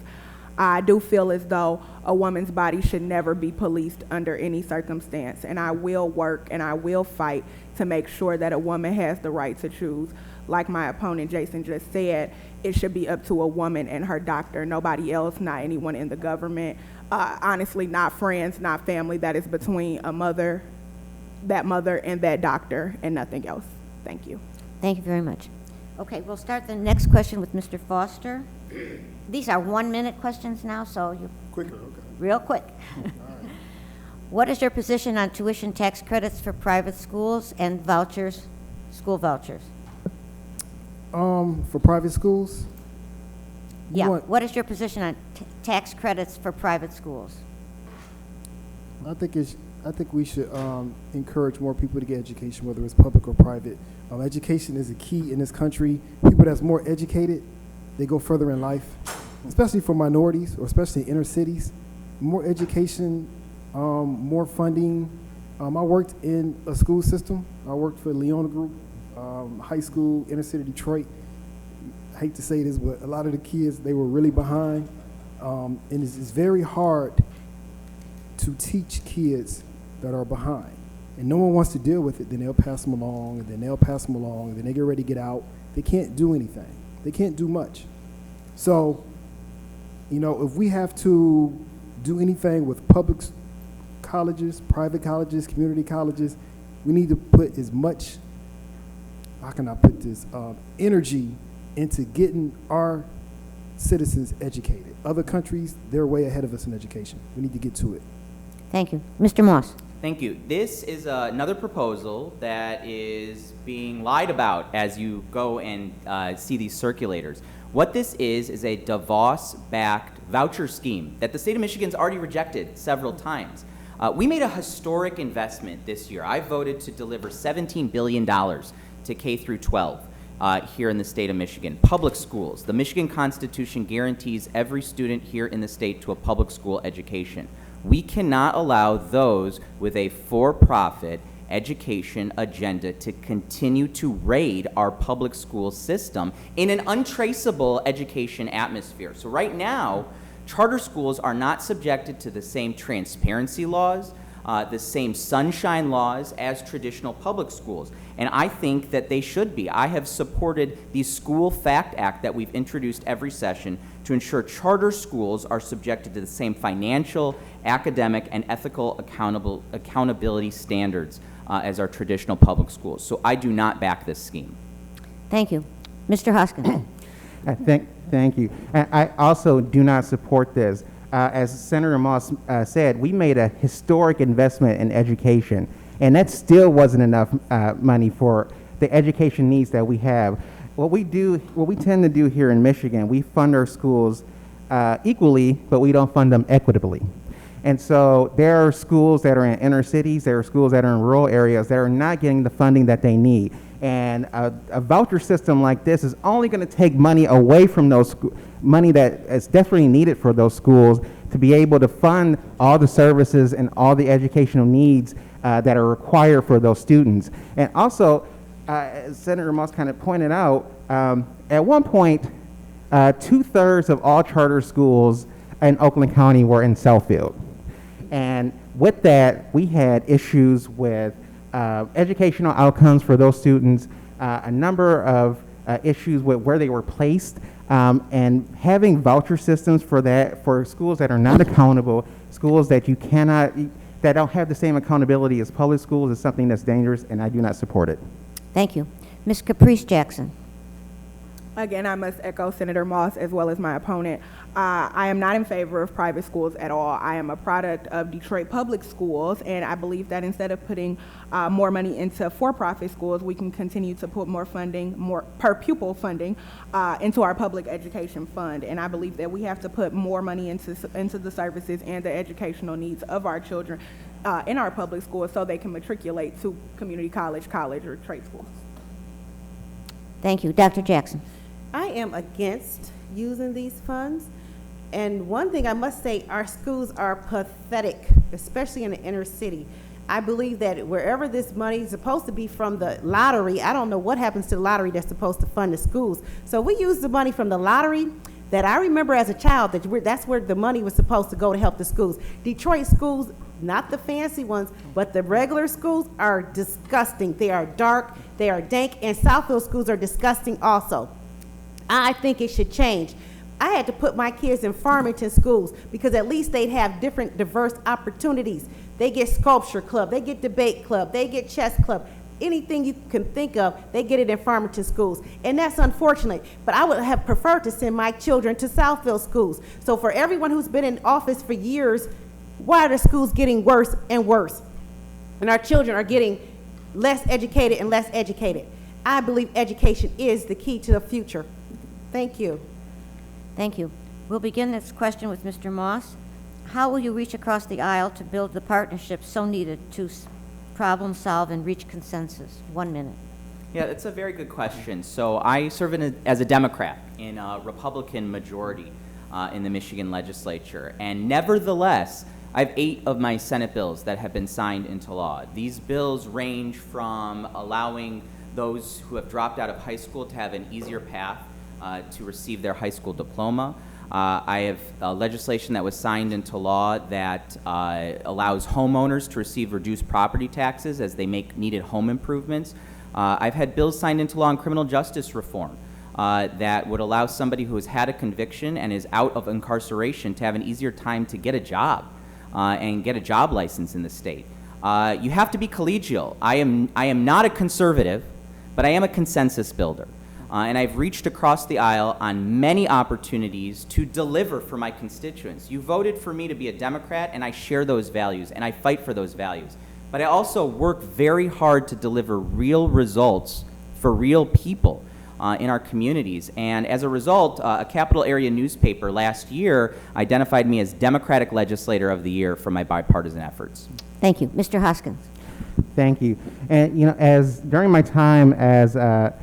I do feel as though a woman's body should never be policed under any circumstance, and I will work and I will fight to make sure that a woman has the right to choose. Like my opponent Jason just said, it should be up to a woman and her doctor, nobody else, not anyone in the government. Honestly, not friends, not family. That is between that mother and that doctor and nothing else. Thank you. Thank you very much. Okay, we'll start the next question with Mr. Foster. These are 1-minute questions now, so you Quicker, okay. real quick. What is your position on tuition tax credits for private schools and vouchers, school vouchers? For private schools? Yeah. What- What is your position on tax credits for private schools? I think we should encourage more people to get education, whether it's public or private. Education is a key in this country. People that's more educated, they go further in life, especially for minorities or especially inner cities. More education, more funding. I worked in a school system. I worked for Leona Group, high school, inner city Detroit. I hate to say this, but a lot of the kids, they were really behind. And it's very hard to teach kids that are behind. And no one wants to deal with it. Then they'll pass them along, and then they'll pass them along, and then they get ready to get out. They can't do anything. They can't do much. So, if we have to do anything with public colleges, private colleges, community colleges, we need to put as much, how can I put this, energy into getting our citizens educated. Other countries, they're way ahead of us in education. We need to get to it. Thank you. Mr. Moss. Thank you. This is another proposal that is being lied about as you go and see these circulators. What this is a DeVos-backed voucher scheme that the state of Michigan's already rejected several times. We made a historic investment this year. I voted to deliver $17 billion to K through 12 here in the state of Michigan. Public schools. The Michigan Constitution guarantees every student here in the state to a public school education. We cannot allow those with a for-profit education agenda to continue to raid our public school system in an untraceable education atmosphere. So right now, charter schools are not subjected to the same transparency laws, the same sunshine laws as traditional public schools. And I think that they should be. I have supported the School Fact Act that we've introduced every session to ensure charter schools are subjected to the same financial, academic, and ethical accountability standards as our traditional public schools. So I do not back this scheme. Thank you. Mr. Hoskins. Thank you. And I also do not support this. As Senator Moss said, we made a historic investment in education, and that still wasn't enough money for the education needs that we have. What we tend to do here in Michigan, we fund our schools equally, but we don't fund them equitably. And so there are schools that are in inner cities, there are schools that are in rural areas that are not getting the funding that they need. And a voucher system like this is only going to take money away from those money that is desperately needed for those schools to be able to fund all the services and all the educational needs that are required for those students. And also, as Senator Moss kind of pointed out, at one point, 2/3 of all charter schools in Oakland County were in Southfield. And with that, we had issues with educational outcomes for those students, a number of issues with where they were placed, and having voucher systems for schools that are not accountable, schools that that don't have the same accountability as public schools, is something that's dangerous, and I do not support it. Thank you. Ms. Caprice Jackson. Again, I must echo Senator Moss as well as my opponent. I am not in favor of private schools at all. I am a product of Detroit public schools, and I believe that instead of putting more money into for-profit schools, we can continue to put more funding, more per pupil funding, into our public education fund. And I believe that we have to put more money into the services and the educational needs of our children in our public schools so they can matriculate to community college, or trade schools. Thank you. Dr. Jackson. I am against using these funds. And one thing I must say, our schools are pathetic, especially in the inner city. I believe that wherever this money is supposed to be from the lottery, I don't know what happens to the lottery that's supposed to fund the schools. So we use the money from the lottery that I remember as a child, that's where the money was supposed to go to help the schools. Detroit schools, not the fancy ones, but the regular schools are disgusting. They are dark, they are dank, and Southfield schools are disgusting also. I think it should change. I had to put my kids in Farmington schools because at least they'd have different diverse opportunities. They get sculpture club, they get debate club, they get chess club. Anything you can think of, they get it in Farmington schools. And that's unfortunate. But I would have preferred to send my children to Southfield schools. So for everyone who's been in office for years, why are the schools getting worse and worse? And our children are getting less educated and less educated. I believe education is the key to the future. Thank you. Thank you. We'll begin this question with Mr. Moss. How will you reach across the aisle to build the partnerships so needed to problem solve and reach consensus? 1 minute. Yeah, it's a very good question. So I serve as a Democrat in a Republican majority in the Michigan legislature. And nevertheless, I have 8 of my Senate bills that have been signed into law. These bills range from allowing those who have dropped out of high school to have an easier path to receive their high school diploma. I have legislation that was signed into law that allows homeowners to receive reduced property taxes as they make needed home improvements. I've had bills signed into law on criminal justice reform that would allow somebody who has had a conviction and is out of incarceration to have an easier time to get a job and get a job license in the state. You have to be collegial. I am not a conservative, but I am a consensus builder. And I've reached across the aisle on many opportunities to deliver for my constituents. You voted for me to be a Democrat, and I share those values, and I fight for those values. But I also work very hard to deliver real results for real people in our communities. And as a result, a capital area newspaper last year identified me as Democratic Legislator of the Year for my bipartisan efforts. Thank you. Mr. Hoskins. Thank you. And as during my time as a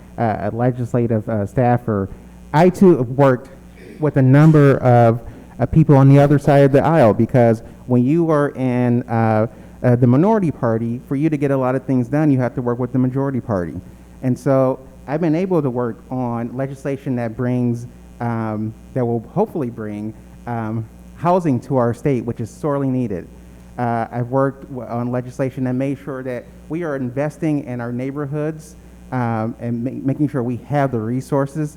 legislative staffer, I too have worked with a number of people on the other side of the aisle, because when you are in the minority party, for you to get a lot of things done, you have to work with the majority party. And so I've been able to work on legislation that brings, that will hopefully bring housing to our state, which is sorely needed. I've worked on legislation that made sure that we are investing in our neighborhoods and making sure we have the resources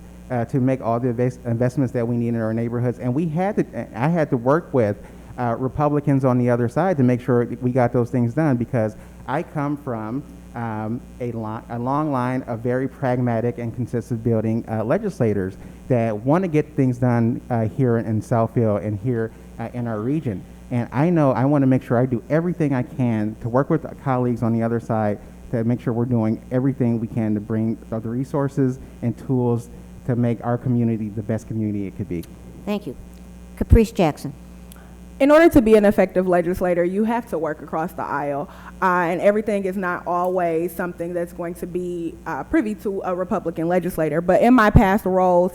to make all the investments that we need in our neighborhoods. And I had to work with Republicans on the other side to make sure we got those things done, because I come from a long line of very pragmatic and consistent building legislators that want to get things done here in Southfield and here in our region. And I know I want to make sure I do everything I can to work with colleagues on the other side to make sure we're doing everything we can to bring the resources and tools to make our community the best community it could be. Thank you. Caprice Jackson. In order to be an effective legislator, you have to work across the aisle, and everything is not always something that's going to be privy to a Republican legislator. But in my past roles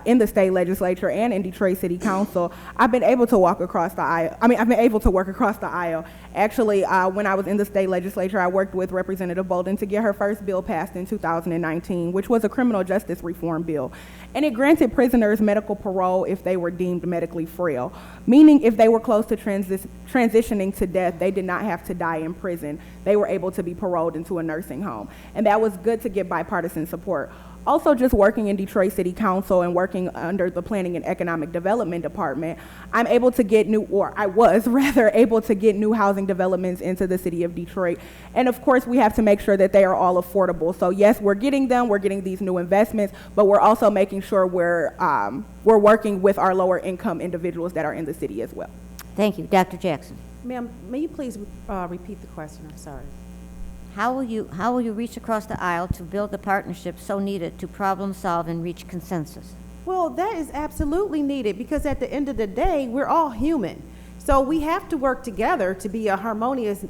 in the state legislature and in Detroit City Council, I've been able to walk across the aisle. I've been able to work across the aisle. Actually, when I was in the state legislature, I worked with Representative Bolden to get her first bill passed in 2019, which was a criminal justice reform bill. And it granted prisoners medical parole if they were deemed medically frail, meaning if they were close to transitioning to death, they did not have to die in prison. They were able to be paroled into a nursing home. And that was good to get bipartisan support. Also, just working in Detroit City Council and working under the Planning and Economic Development Department, I was rather able to get new housing developments into the city of Detroit. And of course, we have to make sure that they are all affordable. So yes, we're getting these new investments, but we're also making sure we're working with our lower income individuals that are in the city as well. Thank you. Dr. Jackson. Ma'am, may you please repeat the question? I'm sorry. How will you reach across the aisle to build the partnership so needed to problem solve and reach consensus? Well, that is absolutely needed, because at the end of the day, we're all human. So we have to work together to be a harmonious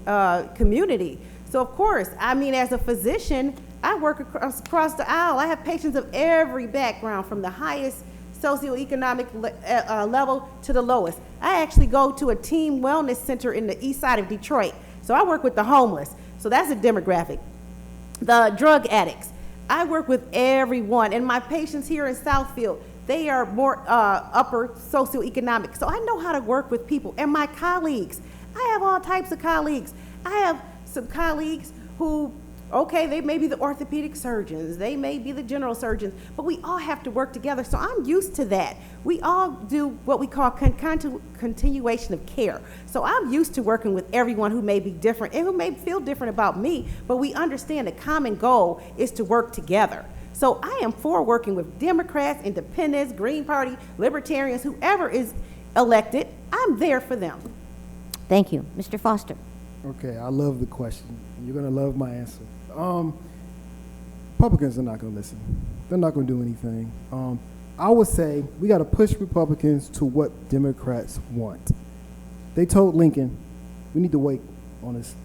community. So of course, as a physician, I work across the aisle. I have patients of every background, from the highest socioeconomic level to the lowest. I actually go to a team wellness center in the east side of Detroit. So I work with the homeless. So that's a demographic. The drug addicts. I work with everyone. And my patients here in Southfield, they are more upper socioeconomic. So I know how to work with people. And my colleagues, I have all types of colleagues. I have some colleagues who, okay, they may be the orthopedic surgeons, they may be the general surgeons, but we all have to work together. So I'm used to that. We all do what we call continuation of care. So I'm used to working with everyone who may be different and who may feel different about me, but we understand the common goal is to work together. So I am for working with Democrats, Independents, Green Party, Libertarians, whoever is elected. I'm there for them. Thank you. Mr. Foster. Okay, I love the question. You're going to love my answer. Republicans are not going to listen. They're not going to do anything. I would say we got to push Republicans to what Democrats want. They told Lincoln, we need to wait on this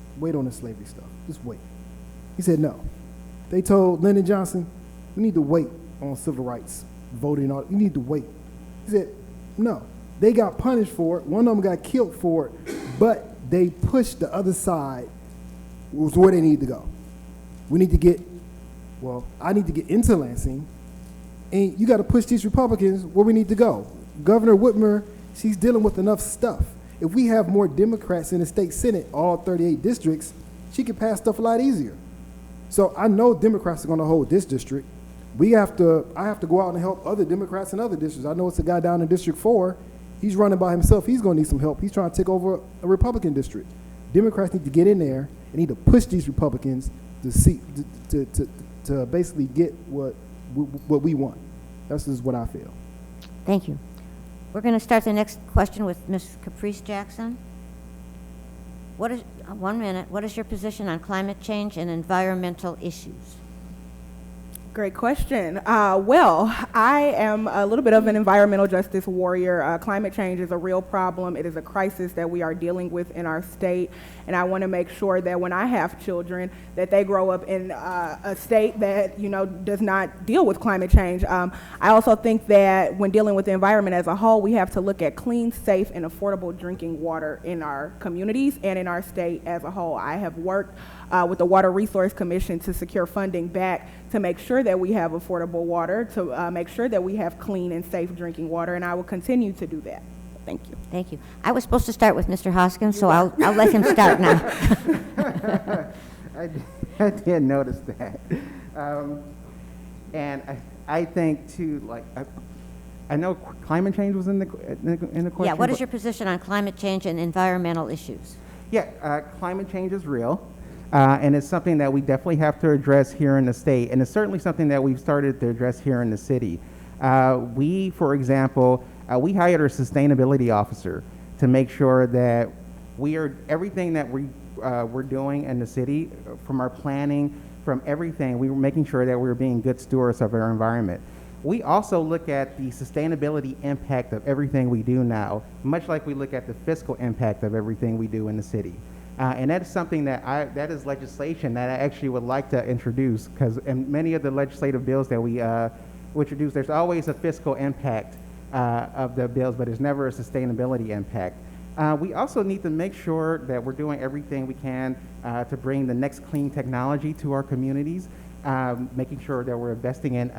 slavery stuff. Just wait. He said no. They told Lyndon Johnson, we need to wait on civil rights, voting on it. We need to wait. He said no. They got punished for it. One of them got killed for it, but they pushed the other side was where they need to go. We need to get, I need to get into Lansing, and you got to push these Republicans where we need to go. Governor Whitmer, she's dealing with enough stuff. If we have more Democrats in the state Senate, all 38 districts, she could pass stuff a lot easier. So I know Democrats are going to hold this district. I have to go out and help other Democrats in other districts. I know it's a guy down in District 4. He's running by himself. He's going to need some help. He's trying to take over a Republican district. Democrats need to get in there and need to push these Republicans to basically get what we want. That's just what I feel. Thank you. We're going to start the next question with Ms. Caprice Jackson. What is your position on climate change and environmental issues? Great question. Well, I am a little bit of an environmental justice warrior. Climate change is a real problem. It is a crisis that we are dealing with in our state, and I want to make sure that when I have children, that they grow up in a state that, does not deal with climate change. I also think that when dealing with the environment as a whole, we have to look at clean, safe, and affordable drinking water in our communities and in our state as a whole. I have worked with the Water Resource Commission to secure funding back to make sure that we have affordable water, to make sure that we have clean and safe drinking water, and I will continue to do that. Thank you. Thank you. I was supposed to start with Mr. Hoskins, so I'll let him start now. I did notice that. And I think, too, I know climate change was in the question. Yeah, what is your position on climate change and environmental issues? Yeah, climate change is real. And it's something that we definitely have to address here in the state, and it's certainly something that we've started to address here in the city. We, for example, we hired a sustainability officer to make sure that everything that we're doing in the city, from our planning, from everything, we were making sure that we were being good stewards of our environment. We also look at the sustainability impact of everything we do now, much like we look at the fiscal impact of everything we do in the city. And that is something that is legislation that I actually would like to introduce, because in many of the legislative bills that we introduce, there's always a fiscal impact of the bills, but there's never a sustainability impact. We also need to make sure that we're doing everything we can to bring the next clean technology to our communities, making sure that we're investing in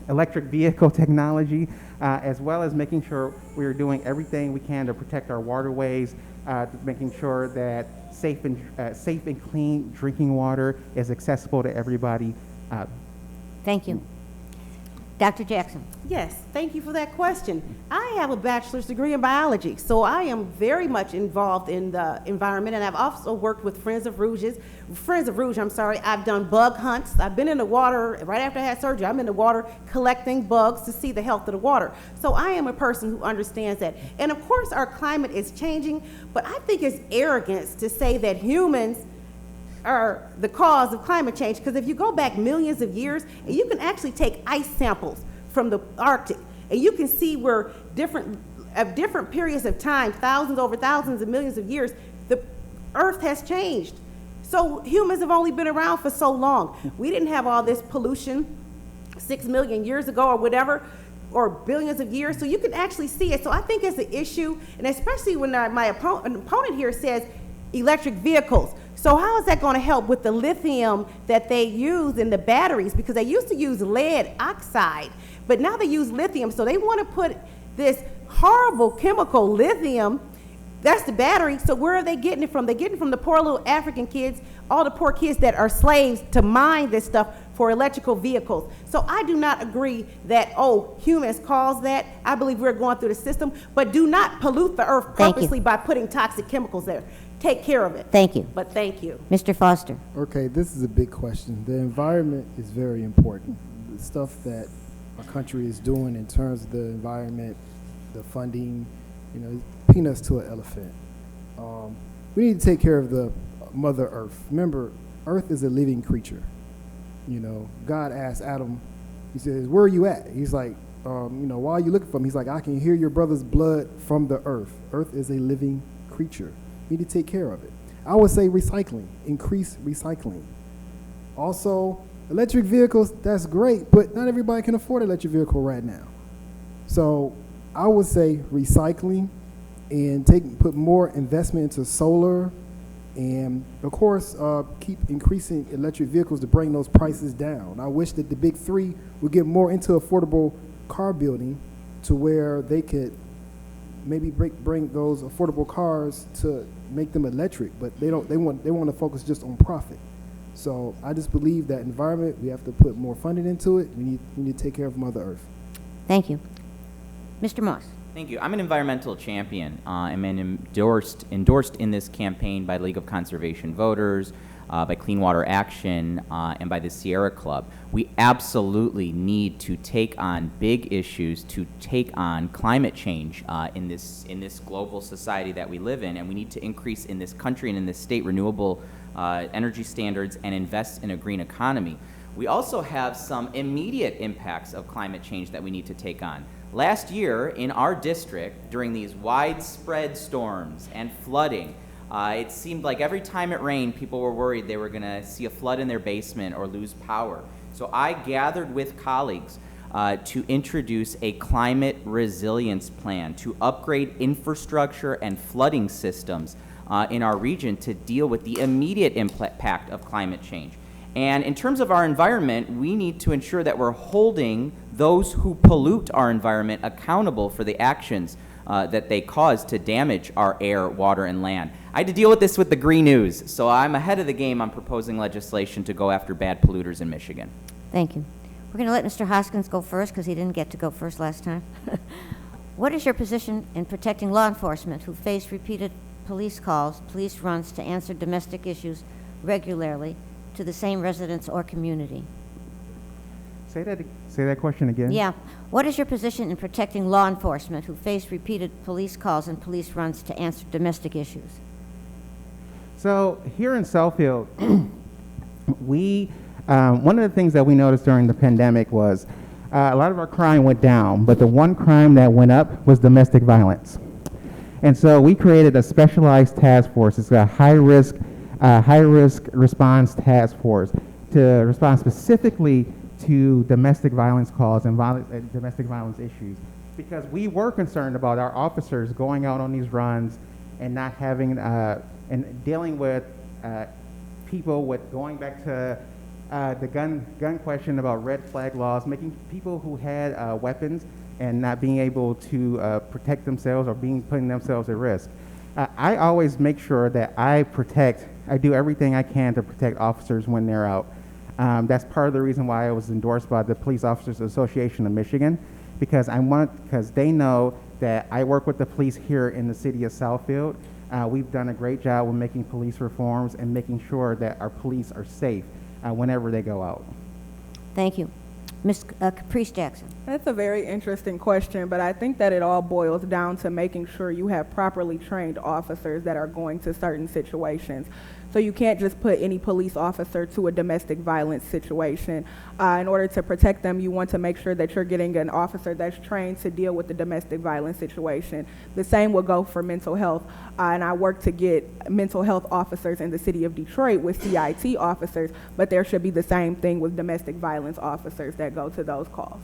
electric vehicle technology, as well as making sure we're doing everything we can to protect our waterways, making sure that safe and clean drinking water is accessible to everybody. Thank you. Dr. Jackson. Yes, thank you for that question. I have a bachelor's degree in biology, so I am very much involved in the environment, and I've also worked with Friends of Rouge. I've done bug hunts. I've been in the water right after I had surgery. I'm in the water collecting bugs to see the health of the water. So I am a person who understands that. And of course, our climate is changing, but I think it's arrogance to say that humans are the cause of climate change, because if you go back millions of years, and you can actually take ice samples from the Arctic, and you can see where at different periods of time, thousands over thousands of millions of years, the Earth has changed. So humans have only been around for so long. We didn't have all this pollution 6 million years ago or whatever, or billions of years, so you can actually see it. So I think it's an issue, and especially when my opponent here says electric vehicles. So how is that going to help with the lithium that they use in the batteries? Because they used to use lead oxide, but now they use lithium. So they want to put this horrible chemical lithium, that's the battery. So where are they getting it from? They're getting it from the poor little African kids, all the poor kids that are slaves to mine this stuff for electrical vehicles. So I do not agree that, oh, humans caused that. I believe we're going through the system, but do not pollute the earth Thank you. purposely by putting toxic chemicals there. Take care of it. Thank you. But thank you. Mr. Foster. Okay, this is a big question. The environment is very important. The stuff that our country is doing in terms of the environment, the funding, peanuts to an elephant. We need to take care of the Mother Earth. Remember, Earth is a living creature. God asked Adam, he says, where are you at? He's like, why are you looking for me? He's like, I can hear your brother's blood from the earth. Earth is a living creature. We need to take care of it. I would say recycling, increase recycling. Also, electric vehicles, that's great, but not everybody can afford an electric vehicle right now. So I would say recycling and put more investment into solar, and of course, keep increasing electric vehicles to bring those prices down. I wish that the big three would get more into affordable car building to where they could maybe bring those affordable cars to make them electric, but they want to focus just on profit. So I just believe that environment, we have to put more funding into it. We need to take care of Mother Earth. Thank you. Mr. Moss. Thank you. I'm an environmental champion. I'm endorsed in this campaign by League of Conservation Voters, by Clean Water Action, and by the Sierra Club. We absolutely need to take on big issues, to take on climate change in this global society that we live in, and we need to increase in this country and in this state renewable energy standards and invest in a green economy. We also have some immediate impacts of climate change that we need to take on. Last year, in our district, during these widespread storms and flooding, it seemed like every time it rained, people were worried they were going to see a flood in their basement or lose power. So I gathered with colleagues to introduce a climate resilience plan to upgrade infrastructure and flooding systems in our region to deal with the immediate impact of climate change. And in terms of our environment, we need to ensure that we're holding those who pollute our environment accountable for the actions that they cause to damage our air, water, and land. I had to deal with this with the Green News, so I'm ahead of the game on proposing legislation to go after bad polluters in Michigan. Thank you. We're going to let Mr. Hoskins go first because he didn't get to go first last time. What is your position in protecting law enforcement who face repeated police calls, police runs to answer domestic issues regularly to the same residents or community? Say that question again. Yeah. What is your position in protecting law enforcement who face repeated police calls and police runs to answer domestic issues? So here in Southfield, one of the things that we noticed during the pandemic was a lot of our crime went down, but the one crime that went up was domestic violence. And so we created a specialized task force. It's a high-risk response task force to respond specifically to domestic violence calls and domestic violence issues, because we were concerned about our officers going out on these runs and not having and dealing with people with going back to the gun question about red flag laws, making people who had weapons and not being able to protect themselves or putting themselves at risk. I always make sure that I do everything I can to protect officers when they're out. That's part of the reason why I was endorsed by the Police Officers Association of Michigan, because they know that I work with the police here in the city of Southfield. We've done a great job with making police reforms and making sure that our police are safe whenever they go out. Thank you. Ms. Caprice Jackson. That's a very interesting question, but I think that it all boils down to making sure you have properly trained officers that are going to certain situations. So you can't just put any police officer to a domestic violence situation. In order to protect them, you want to make sure that you're getting an officer that's trained to deal with the domestic violence situation. The same will go for mental health, and I work to get mental health officers in the city of Detroit with CIT officers, but there should be the same thing with domestic violence officers that go to those calls.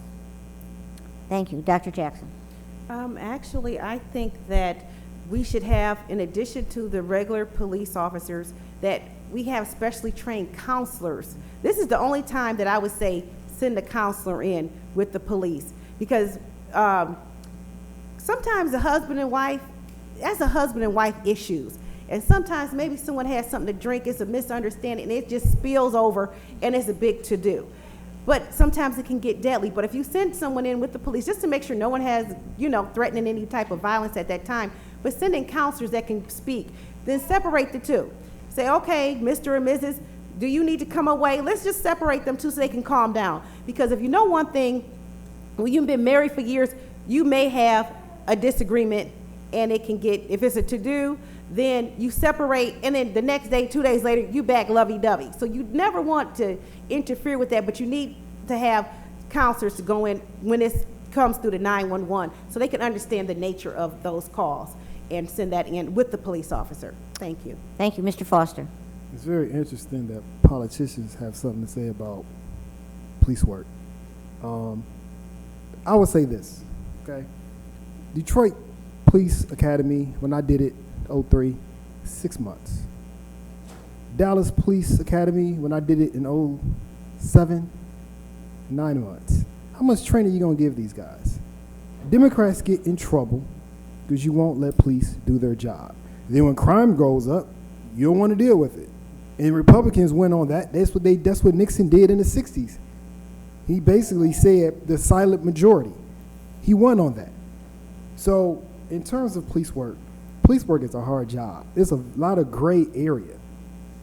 Thank you. Dr. Jackson. Actually, I think that we should have, in addition to the regular police officers, that we have specially trained counselors. This is the only time that I would say send a counselor in with the police, because sometimes a husband and wife, that's a husband and wife issues. And sometimes maybe someone has something to drink, it's a misunderstanding, and it just spills over, and it's a big to-do. But sometimes it can get deadly. But if you send someone in with the police, just to make sure no one has, threatening any type of violence at that time, but sending counselors that can speak, then separate the two. Say, okay, Mr. and Mrs., do you need to come away? Let's just separate them two so they can calm down. Because if you know one thing, when you've been married for years, you may have a disagreement, and it can get, if it's a to-do, then you separate, and then the next day, 2 days later, you back lovey-dovey. So you never want to interfere with that, but you need to have counselors to go in when this comes through the 911 so they can understand the nature of those calls and send that in with the police officer. Thank you. Thank you. Mr. Foster. It's very interesting that politicians have something to say about police work. I would say this, okay? Detroit Police Academy, when I did it, 03, 6 months. Dallas Police Academy, when I did it in 07, 9 months. How much training are you gonna give these guys? Democrats get in trouble because you won't let police do their job. Then when crime goes up, you don't want to deal with it. And Republicans went on that. That's what Nixon did in the 60s. He basically said the silent majority. He won on that. So in terms of police work is a hard job. There's a lot of gray area.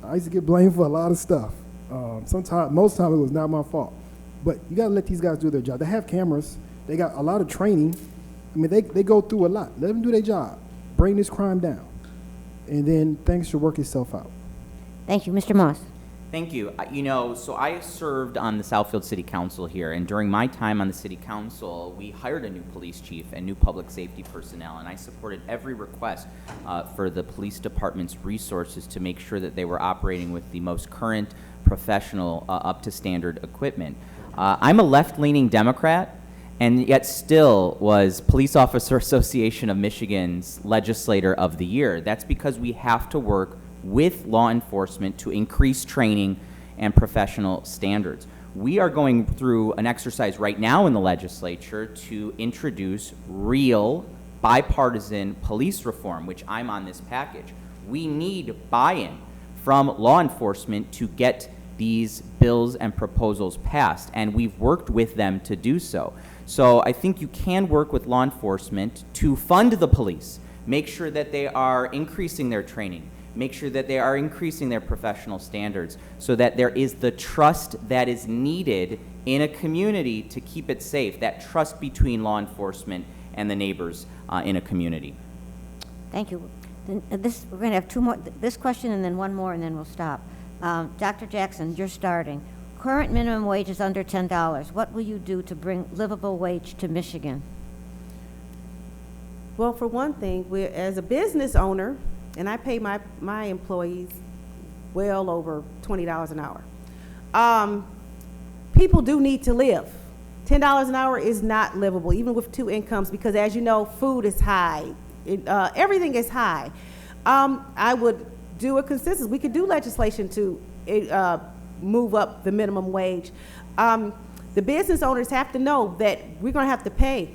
I used to get blamed for a lot of stuff. Most time it was not my fault. But you gotta let these guys do their job. They have cameras. They got a lot of training. I mean, they go through a lot. Let them do their job. Bring this crime down. And then things should work itself out. Thank you. Mr. Moss. Thank you. So I served on the Southfield City Council here, and during my time on the City Council, we hired a new police chief and new public safety personnel, and I supported every request for the police department's resources to make sure that they were operating with the most current, professional, up-to-standard equipment. I'm a left-leaning Democrat, and yet still was Police Officer Association of Michigan's Legislator of the Year. That's because we have to work with law enforcement to increase training and professional standards. We are going through an exercise right now in the legislature to introduce real bipartisan police reform, which I'm on this package. We need buy-in from law enforcement to get these bills and proposals passed, and we've worked with them to do so. So I think you can work with law enforcement to fund the police, make sure that they are increasing their training, make sure that they are increasing their professional standards so that there is the trust that is needed in a community to keep it safe, that trust between law enforcement and the neighbors in a community. Thank you. Then, we're going to have two more, this question and then one more, and then we'll stop. Dr. Jackson, you're starting. Current minimum wage is under $10. What will you do to bring livable wage to Michigan? Well, for one thing, as a business owner, and I pay my employees well over $20 an hour. People do need to live. $10 an hour is not livable, even with two incomes, because as you know, food is high. Everything is high. I would do a consensus. We could do legislation to move up the minimum wage. The business owners have to know that we're going to have to pay.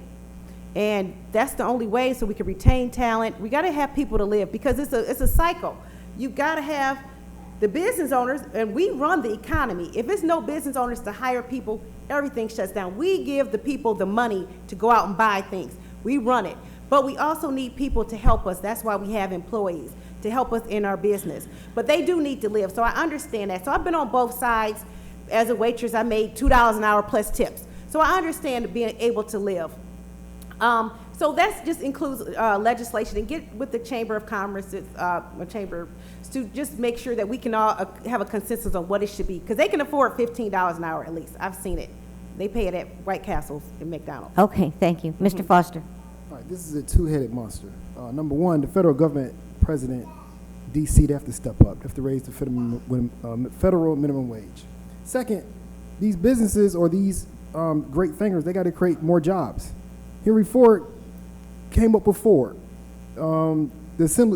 And that's the only way so we can retain talent. We got to have people to live, because it's a cycle. You've got to have the business owners, and we run the economy. If there's no business owners to hire people, everything shuts down. We give the people the money to go out and buy things. We run it. But we also need people to help us. That's why we have employees, to help us in our business. But they do need to live, so I understand that. So I've been on both sides. As a waitress, I made $2 an hour plus tips. So I understand being able to live. So that just includes legislation, and get with the Chamber of Commerce, Chamber, to just make sure that we can all have a consensus on what it should be, because they can afford $15 an hour at least. I've seen it. They pay it at White Castles and McDonald's. Okay, thank you. Mr. Foster. All right, this is a two-headed monster. Number one, the federal government, president, D.C., they have to step up. They have to raise the federal minimum wage. Second, these businesses or these great thinkers, they got to create more jobs. Henry Ford came up with Ford, the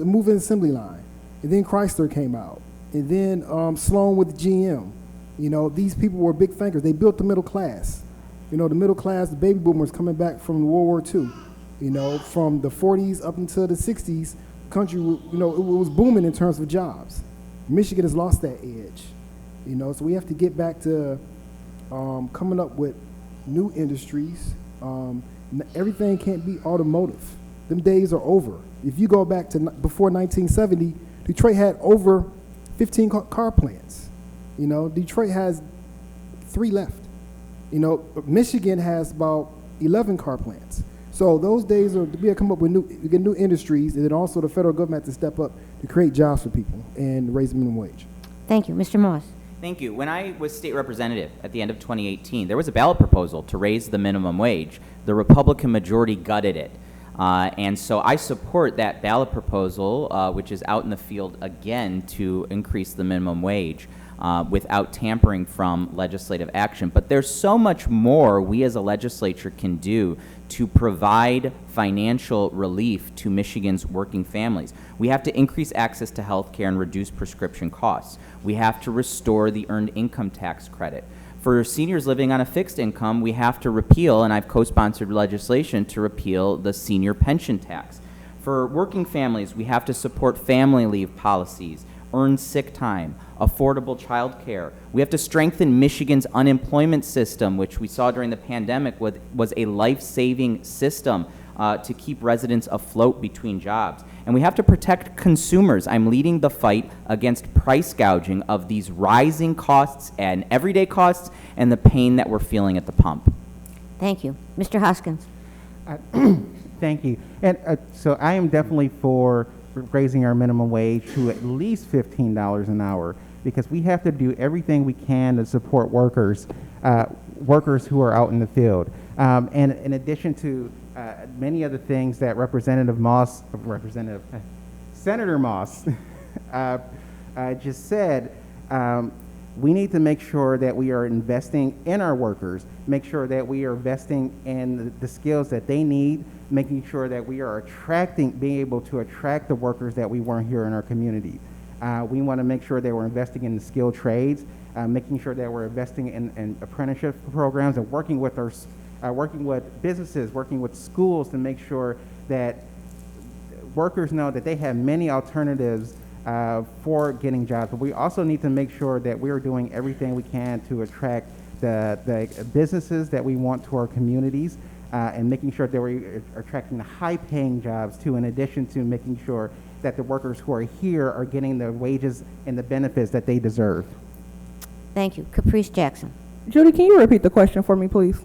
moving assembly line, and then Chrysler came out, and then Sloan with GM. You know, these people were big thinkers. They built the middle class. You know, the middle class, the baby boomers coming back from World War II. You know, from the 40s up until the 60s, country, you know, it was booming in terms of jobs. Michigan has lost that edge. You know, so we have to get back to coming up with new industries. Everything can't be automotive. Them days are over. If you go back to before 1970, Detroit had over 15 car plants. You know, Detroit has 3 left. You know, Michigan has about 11 car plants. So those days are, we have to come up with new industries, and then also the federal government has to step up to create jobs for people and raise the minimum wage. Thank you. Mr. Moss. Thank you. When I was state representative at the end of 2018, there was a ballot proposal to raise the minimum wage. The Republican majority gutted it. And so I support that ballot proposal, which is out in the field again to increase the minimum wage without tampering from legislative action. But there's so much more we as a legislature can do to provide financial relief to Michigan's working families. We have to increase access to health care and reduce prescription costs. We have to restore the earned income tax credit. For seniors living on a fixed income, we have to repeal, and I've co-sponsored legislation to repeal the senior pension tax. For working families, we have to support family leave policies, earned sick time, affordable child care. We have to strengthen Michigan's unemployment system, which we saw during the pandemic was a life-saving system to keep residents afloat between jobs. And we have to protect consumers. I'm leading the fight against price gouging of these rising costs and everyday costs and the pain that we're feeling at the pump. Thank you. Mr. Hoskins. Thank you. And so I am definitely for raising our minimum wage to at least $15 an hour, because we have to do everything we can to support workers who are out in the field. And in addition to many other things that Senator Moss just said, we need to make sure that we are investing in our workers, make sure that we are investing in the skills that they need, making sure that we are being able to attract the workers that we want here in our community. We want to make sure that we're investing in the skilled trades, making sure that we're investing in apprenticeship programs and working with businesses, working with schools to make sure that workers know that they have many alternatives for getting jobs. But we also need to make sure that we are doing everything we can to attract the businesses that we want to our communities, and making sure that we are attracting the high-paying jobs too, in addition to making sure that the workers who are here are getting the wages and the benefits that they deserve. Thank you. Caprice Jackson. Judy, can you repeat the question for me, please?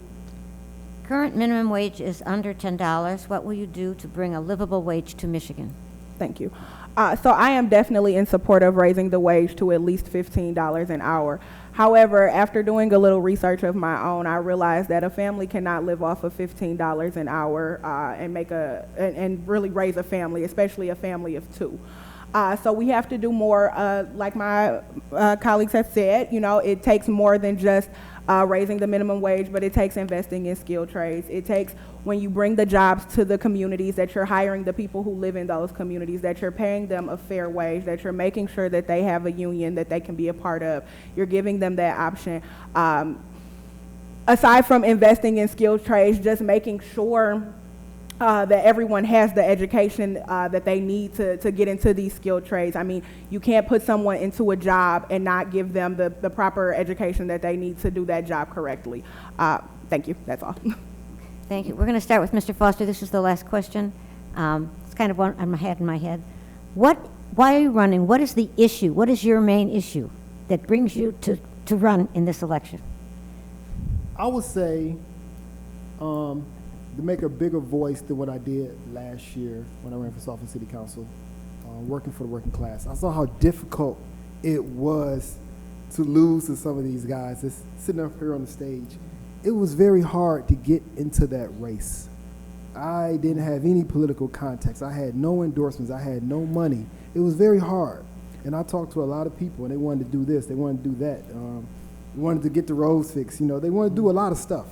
Current minimum wage is under $10. What will you do to bring a livable wage to Michigan? Thank you. So I am definitely in support of raising the wage to at least $15 an hour. However, after doing a little research of my own, I realized that a family cannot live off of $15 an hour and really raise a family, especially a family of 2. So we have to do more, like my colleagues have said. You know, it takes more than just raising the minimum wage, but it takes investing in skilled trades. It takes, when you bring the jobs to the communities, that you're hiring the people who live in those communities, that you're paying them a fair wage, that you're making sure that they have a union that they can be a part of. You're giving them that option. Aside from investing in skilled trades, just making sure that everyone has the education that they need to get into these skilled trades. I mean, you can't put someone into a job and not give them the proper education that they need to do that job correctly. Thank you. That's all. Thank you. We're going to start with Mr. Foster. This is the last question. It's kind of one in my head. Why are you running? What is the issue? What is your main issue that brings you to run in this election? I would say to make a bigger voice than what I did last year when I ran for Southfield City Council, working for the working class. I saw how difficult it was to lose to some of these guys that's sitting up here on the stage. It was very hard to get into that race. I didn't have any political context. I had no endorsements. I had no money. It was very hard. And I talked to a lot of people, and they wanted to do this, they wanted to do that. They wanted to get the roads fixed. You know, they wanted to do a lot of stuff.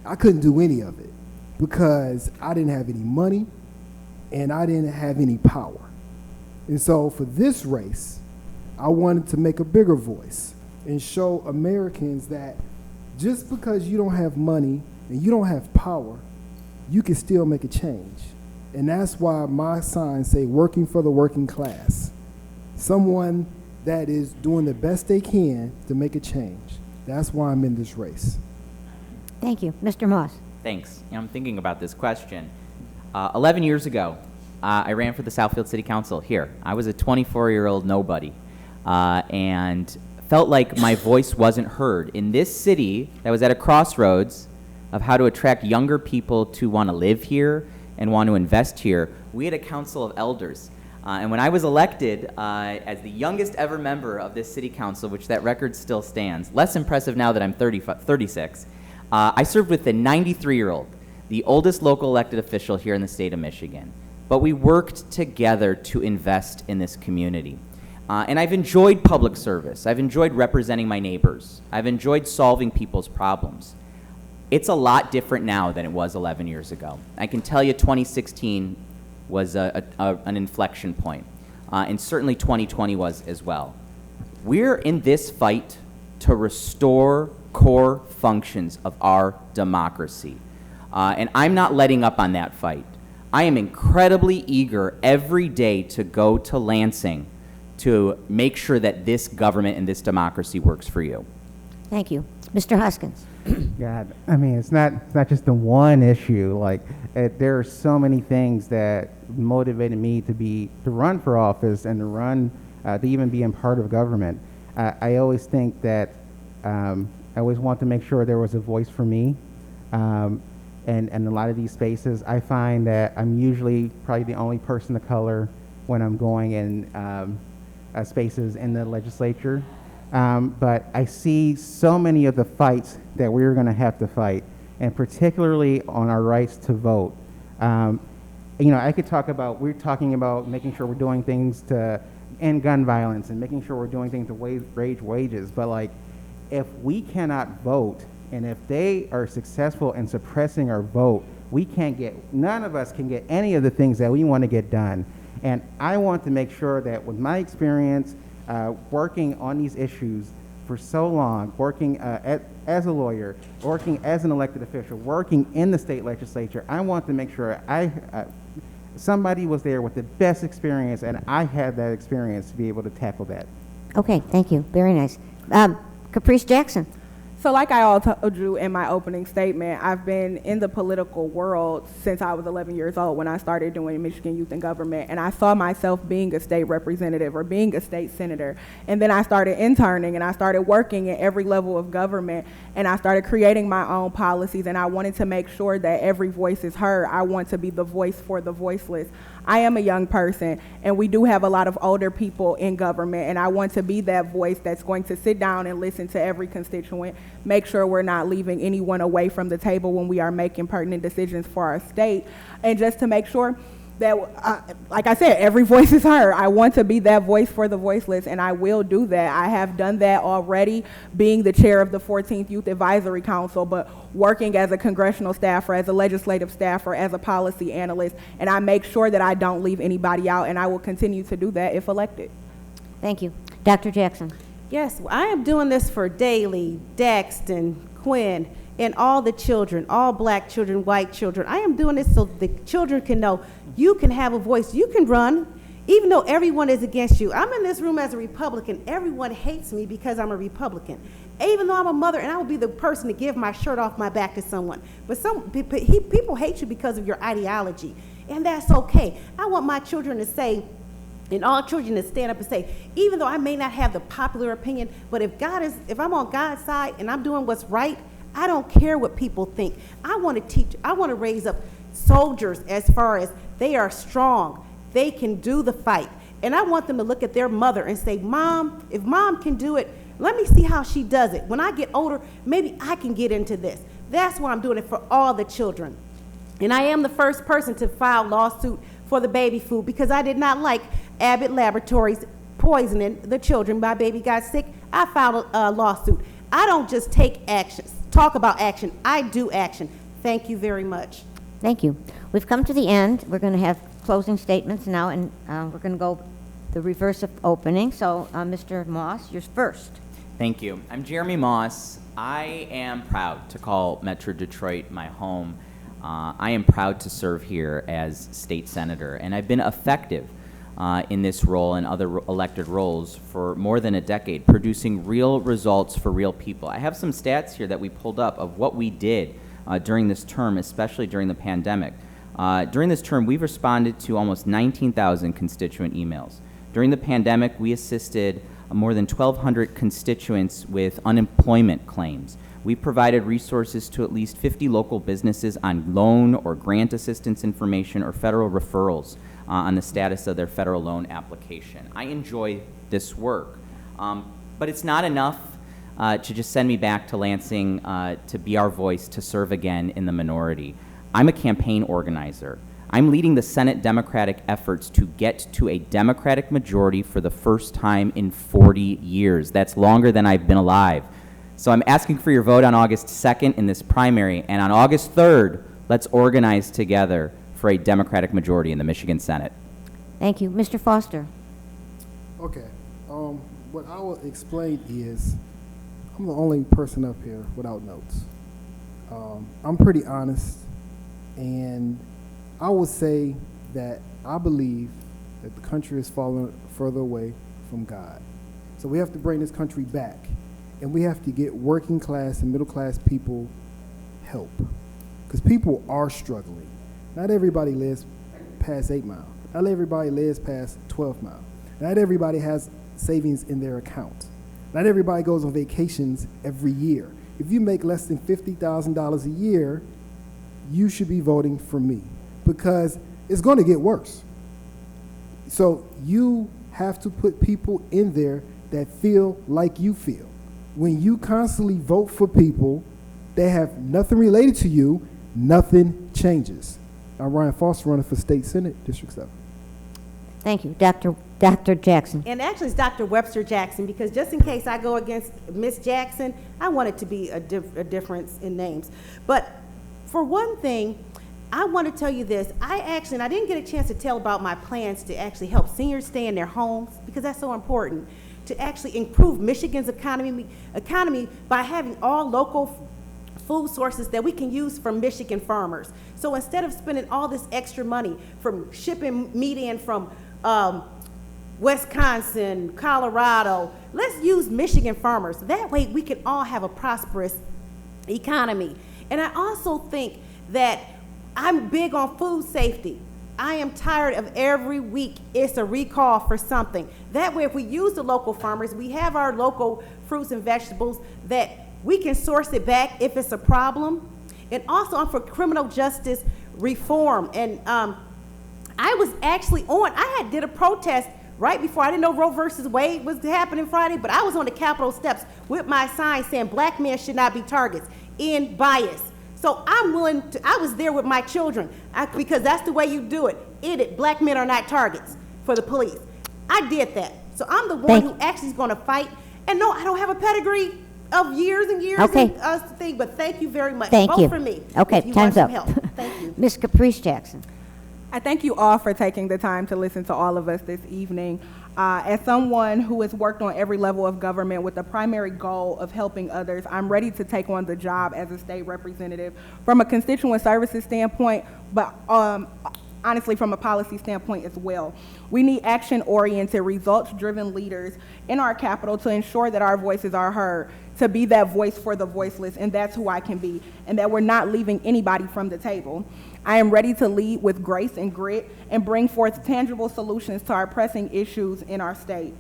I couldn't do any of it because I didn't have any money and I didn't have any power. And so for this race, I wanted to make a bigger voice and show Americans that just because you don't have money and you don't have power, you can still make a change. And that's why my signs say working for the working class. Someone that is doing the best they can to make a change. That's why I'm in this race. Thank you. Mr. Moss. Thanks. You know, I'm thinking about this question. 11 years ago, I ran for the Southfield City Council here. I was a 24-year-old nobody and felt like my voice wasn't heard. In this city that was at a crossroads of how to attract younger people to want to live here and want to invest here, we had a council of elders. And when I was elected as the youngest ever member of this city council, which that record still stands, less impressive now that I'm 36, I served with the 93-year-old, the oldest local elected official here in the state of Michigan. But we worked together to invest in this community. And I've enjoyed public service. I've enjoyed representing my neighbors. I've enjoyed solving people's problems. It's a lot different now than it was 11 years ago. I can tell you 2016 was an inflection point, and certainly 2020 was as well. We're in this fight to restore core functions of our democracy, and I'm not letting up on that fight. I am incredibly eager every day to go to Lansing to make sure that this government and this democracy works for you. Thank you. Mr. Hoskins. God, I mean, it's not just the one issue. Like, there are so many things that motivated me to run for office and to run, to even be in part of government. I always think that I always want to make sure there was a voice for me. And a lot of these spaces, I find that I'm usually probably the only person of color when I'm going in spaces in the legislature. But I see so many of the fights that we're going to have to fight, and particularly on our rights to vote. You know, I could talk about, we're talking about making sure we're doing things to end gun violence and making sure we're doing things to raise wages, but like, if we cannot vote, and if they are successful in suppressing our vote, none of us can get any of the things that we want to get done. And I want to make sure that with my experience working on these issues for so long, working as a lawyer, working as an elected official, working in the state legislature, I want to make sure somebody was there with the best experience, and I had that experience to be able to tackle that. Okay, thank you. Very nice. Caprice Jackson. So like I all told you in my opening statement, I've been in the political world since I was 11 years old when I started doing Michigan Youth in Government, and I saw myself being a state representative or being a state senator. And then I started interning and I started working at every level of government, and I started creating my own policies, and I wanted to make sure that every voice is heard. I want to be the voice for the voiceless. I am a young person, and we do have a lot of older people in government, and I want to be that voice that's going to sit down and listen to every constituent, make sure we're not leaving anyone away from the table when we are making pertinent decisions for our state, and just to make sure that, like I said, every voice is heard. I want to be that voice for the voiceless, and I will do that. I have done that already, being the chair of the 14th Youth Advisory Council, but working as a congressional staffer, as a legislative staffer, as a policy analyst, and I make sure that I don't leave anybody out, and I will continue to do that if elected. Thank you. Dr. Jackson. Yes, I am doing this for Daly, Daxton, Quinn, and all the children, all black children, white children. I am doing this so the children can know you can have a voice, you can run, even though everyone is against you. I'm in this room as a Republican. Everyone hates me because I'm a Republican. Even though I'm a mother, and I will be the person to give my shirt off my back to someone. But people hate you because of your ideology, and that's okay. I want my children to say, and all children to stand up and say, even though I may not have the popular opinion, but if I'm on God's side and I'm doing what's right, I don't care what people think. I want to raise up soldiers as far as they are strong. They can do the fight. And I want them to look at their mother and say, Mom, if Mom can do it, let me see how she does it. When I get older, maybe I can get into this. That's why I'm doing it for all the children. And I am the first person to file lawsuit for the baby food because I did not like Abbott Laboratories poisoning the children. My baby got sick. I filed a lawsuit. I don't just take action, talk about action. I do action. Thank you very much. Thank you. We've come to the end. We're going to have closing statements now, and we're going to go the reverse of opening. So, Mr. Moss, you're first. Thank you. I'm Jeremy Moss. I am proud to call Metro Detroit my home. I am proud to serve here as state senator, and I've been effective in this role and other elected roles for more than a decade, producing real results for real people. I have some stats here that we pulled up of what we did during this term, especially during the pandemic. During this term, we've responded to almost 19,000 constituent emails. During the pandemic, we assisted more than 1,200 constituents with unemployment claims. We provided resources to at least 50 local businesses on loan or grant assistance information or federal referrals on the status of their federal loan application. I enjoy this work, but it's not enough to just send me back to Lansing to be our voice, to serve again in the minority. I'm a campaign organizer. I'm leading the Senate Democratic efforts to get to a Democratic majority for the first time in 40 years. That's longer than I've been alive. So I'm asking for your vote on August 2nd in this primary, and on August 3rd, let's organize together for a Democratic majority in the Michigan Senate. Thank you. Mr. Foster. Okay. What I will explain is I'm the only person up here without notes. I'm pretty honest, and I would say that I believe that the country is falling further away from God. So we have to bring this country back, and we have to get working class and middle class people help, because people are struggling. Not everybody lives past 8 Mile. Not everybody lives past 12 Mile. Not everybody has savings in their account. Not everybody goes on vacations every year. If you make less than $50,000 a year, you should be voting for me, because it's going to get worse. So you have to put people in there that feel like you feel. When you constantly vote for people that have nothing related to you, nothing changes. I'm Ryan Foster, running for State Senate, District 7. Thank you. Dr. Jackson. And actually, it's Dr. Webster Jackson, because just in case I go against Miss Jackson, I want it to be a difference in names. But for one thing, I want to tell you this. I didn't get a chance to tell about my plans to actually help seniors stay in their homes, because that's so important, to actually improve Michigan's economy by having all local food sources that we can use from Michigan farmers. So instead of spending all this extra money from shipping meat in from Wisconsin, Colorado, let's use Michigan farmers. That way we can all have a prosperous economy. And I also think that I'm big on food safety. I am tired of every week it's a recall for something. That way, if we use the local farmers, we have our local fruits and vegetables, that we can source it back if it's a problem. And also, I'm for criminal justice reform. And I was actually did a protest right before. I didn't know Roe versus Wade was happening Friday, but I was on the Capitol steps with my sign saying black men should not be targets in bias. So I was there with my children, because that's the way you do it. Black men are not targets for the police. I did that. So I'm the one who actually is going to fight. And no, I don't have a pedigree of years and years but thank you very much. Vote for me. Okay, if you time's want up. some help. Thank you. Ms. Caprice Jackson. I thank you all for taking the time to listen to all of us this evening. As someone who has worked on every level of government with the primary goal of helping others, I'm ready to take on the job as a state representative from a constituent services standpoint, but honestly from a policy standpoint as well. We need action-oriented, results-driven leaders in our capital to ensure that our voices are heard, to be that voice for the voiceless, and that's who I can be, and that we're not leaving anybody from the table. I am ready to lead with grace and grit and bring forth tangible solutions to our pressing issues in our state.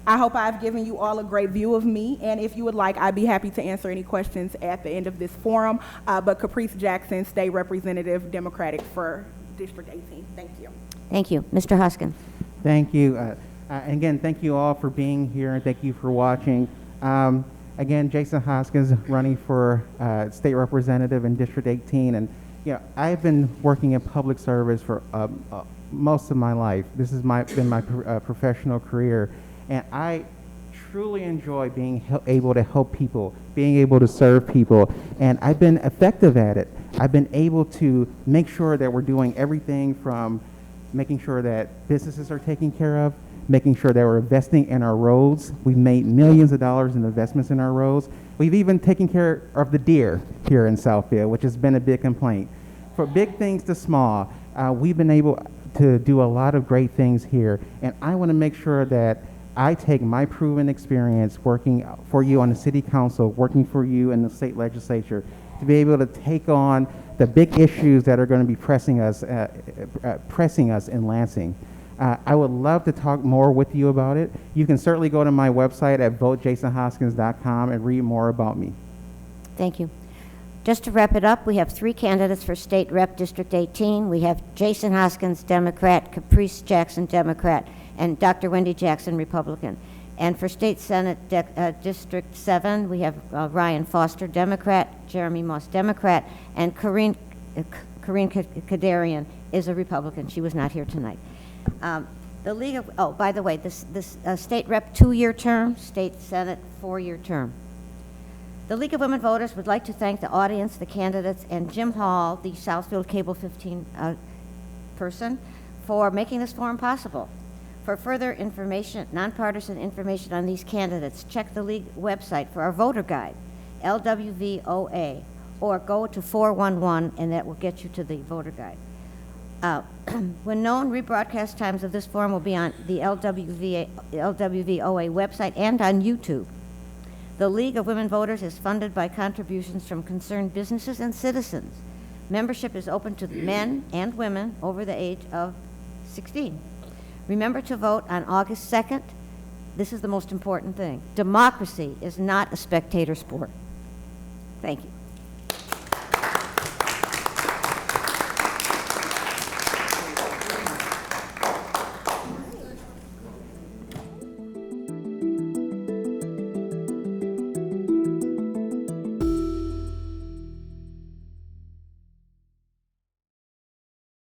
I hope I've given you all a great view of me, and if you would like, I'd be happy to answer any questions at the end of this forum. But Caprice Jackson, State Representative, Democratic for District 18. Thank you. Thank you. Mr. Hoskins. Thank you. Again, thank you all for being here, and thank you for watching. Again, Jason Hoskins, running for State Representative in District 18, and I've been working in public service for most of my life. This has been my professional career, and I truly enjoy being able to help people, being able to serve people, and I've been effective at it. I've been able to make sure that we're doing everything from making sure that businesses are taken care of, making sure that we're investing in our roads. We've made millions of dollars in investments in our roads. We've even taken care of the deer here in Southfield, which has been a big complaint. For big things to small, we've been able to do a lot of great things here, and I want to make sure that I take my proven experience working for you on the city council, working for you in the state legislature, to be able to take on the big issues that are going to be pressing us in Lansing. I would love to talk more with you about it. You can certainly go to my website at votejasonhoskins.com and read more about me. Thank you. Just to wrap it up, we have 3 candidates for State Rep District 18. We have Jason Hoskins, Democrat, Caprice Jackson, Democrat, and Dr. Wendy Jackson, Republican. And for State Senate District 7, we have Ryan Foster, Democrat, Jeremy Moss, Democrat, and Corinne Kadarian is a Republican. She was not here tonight. The League of, oh, by the way, this State Rep 2-year term, State Senate 4-year term. The League of Women Voters would like to thank the audience, the candidates, and Jim Hall, the Southfield Cable 15 person, for making this forum possible. For further information, nonpartisan information on these candidates, check the League website for our voter guide, LWVOA, or go to 411 and that will get you to the voter guide. When known, rebroadcast times of this forum will be on the LWVOA website and on YouTube. The League of Women Voters is funded by contributions from concerned businesses and citizens. Membership is open to men and women over the age of 16. Remember to vote on August 2nd. This is the most important thing. Democracy is not a spectator sport. Thank you.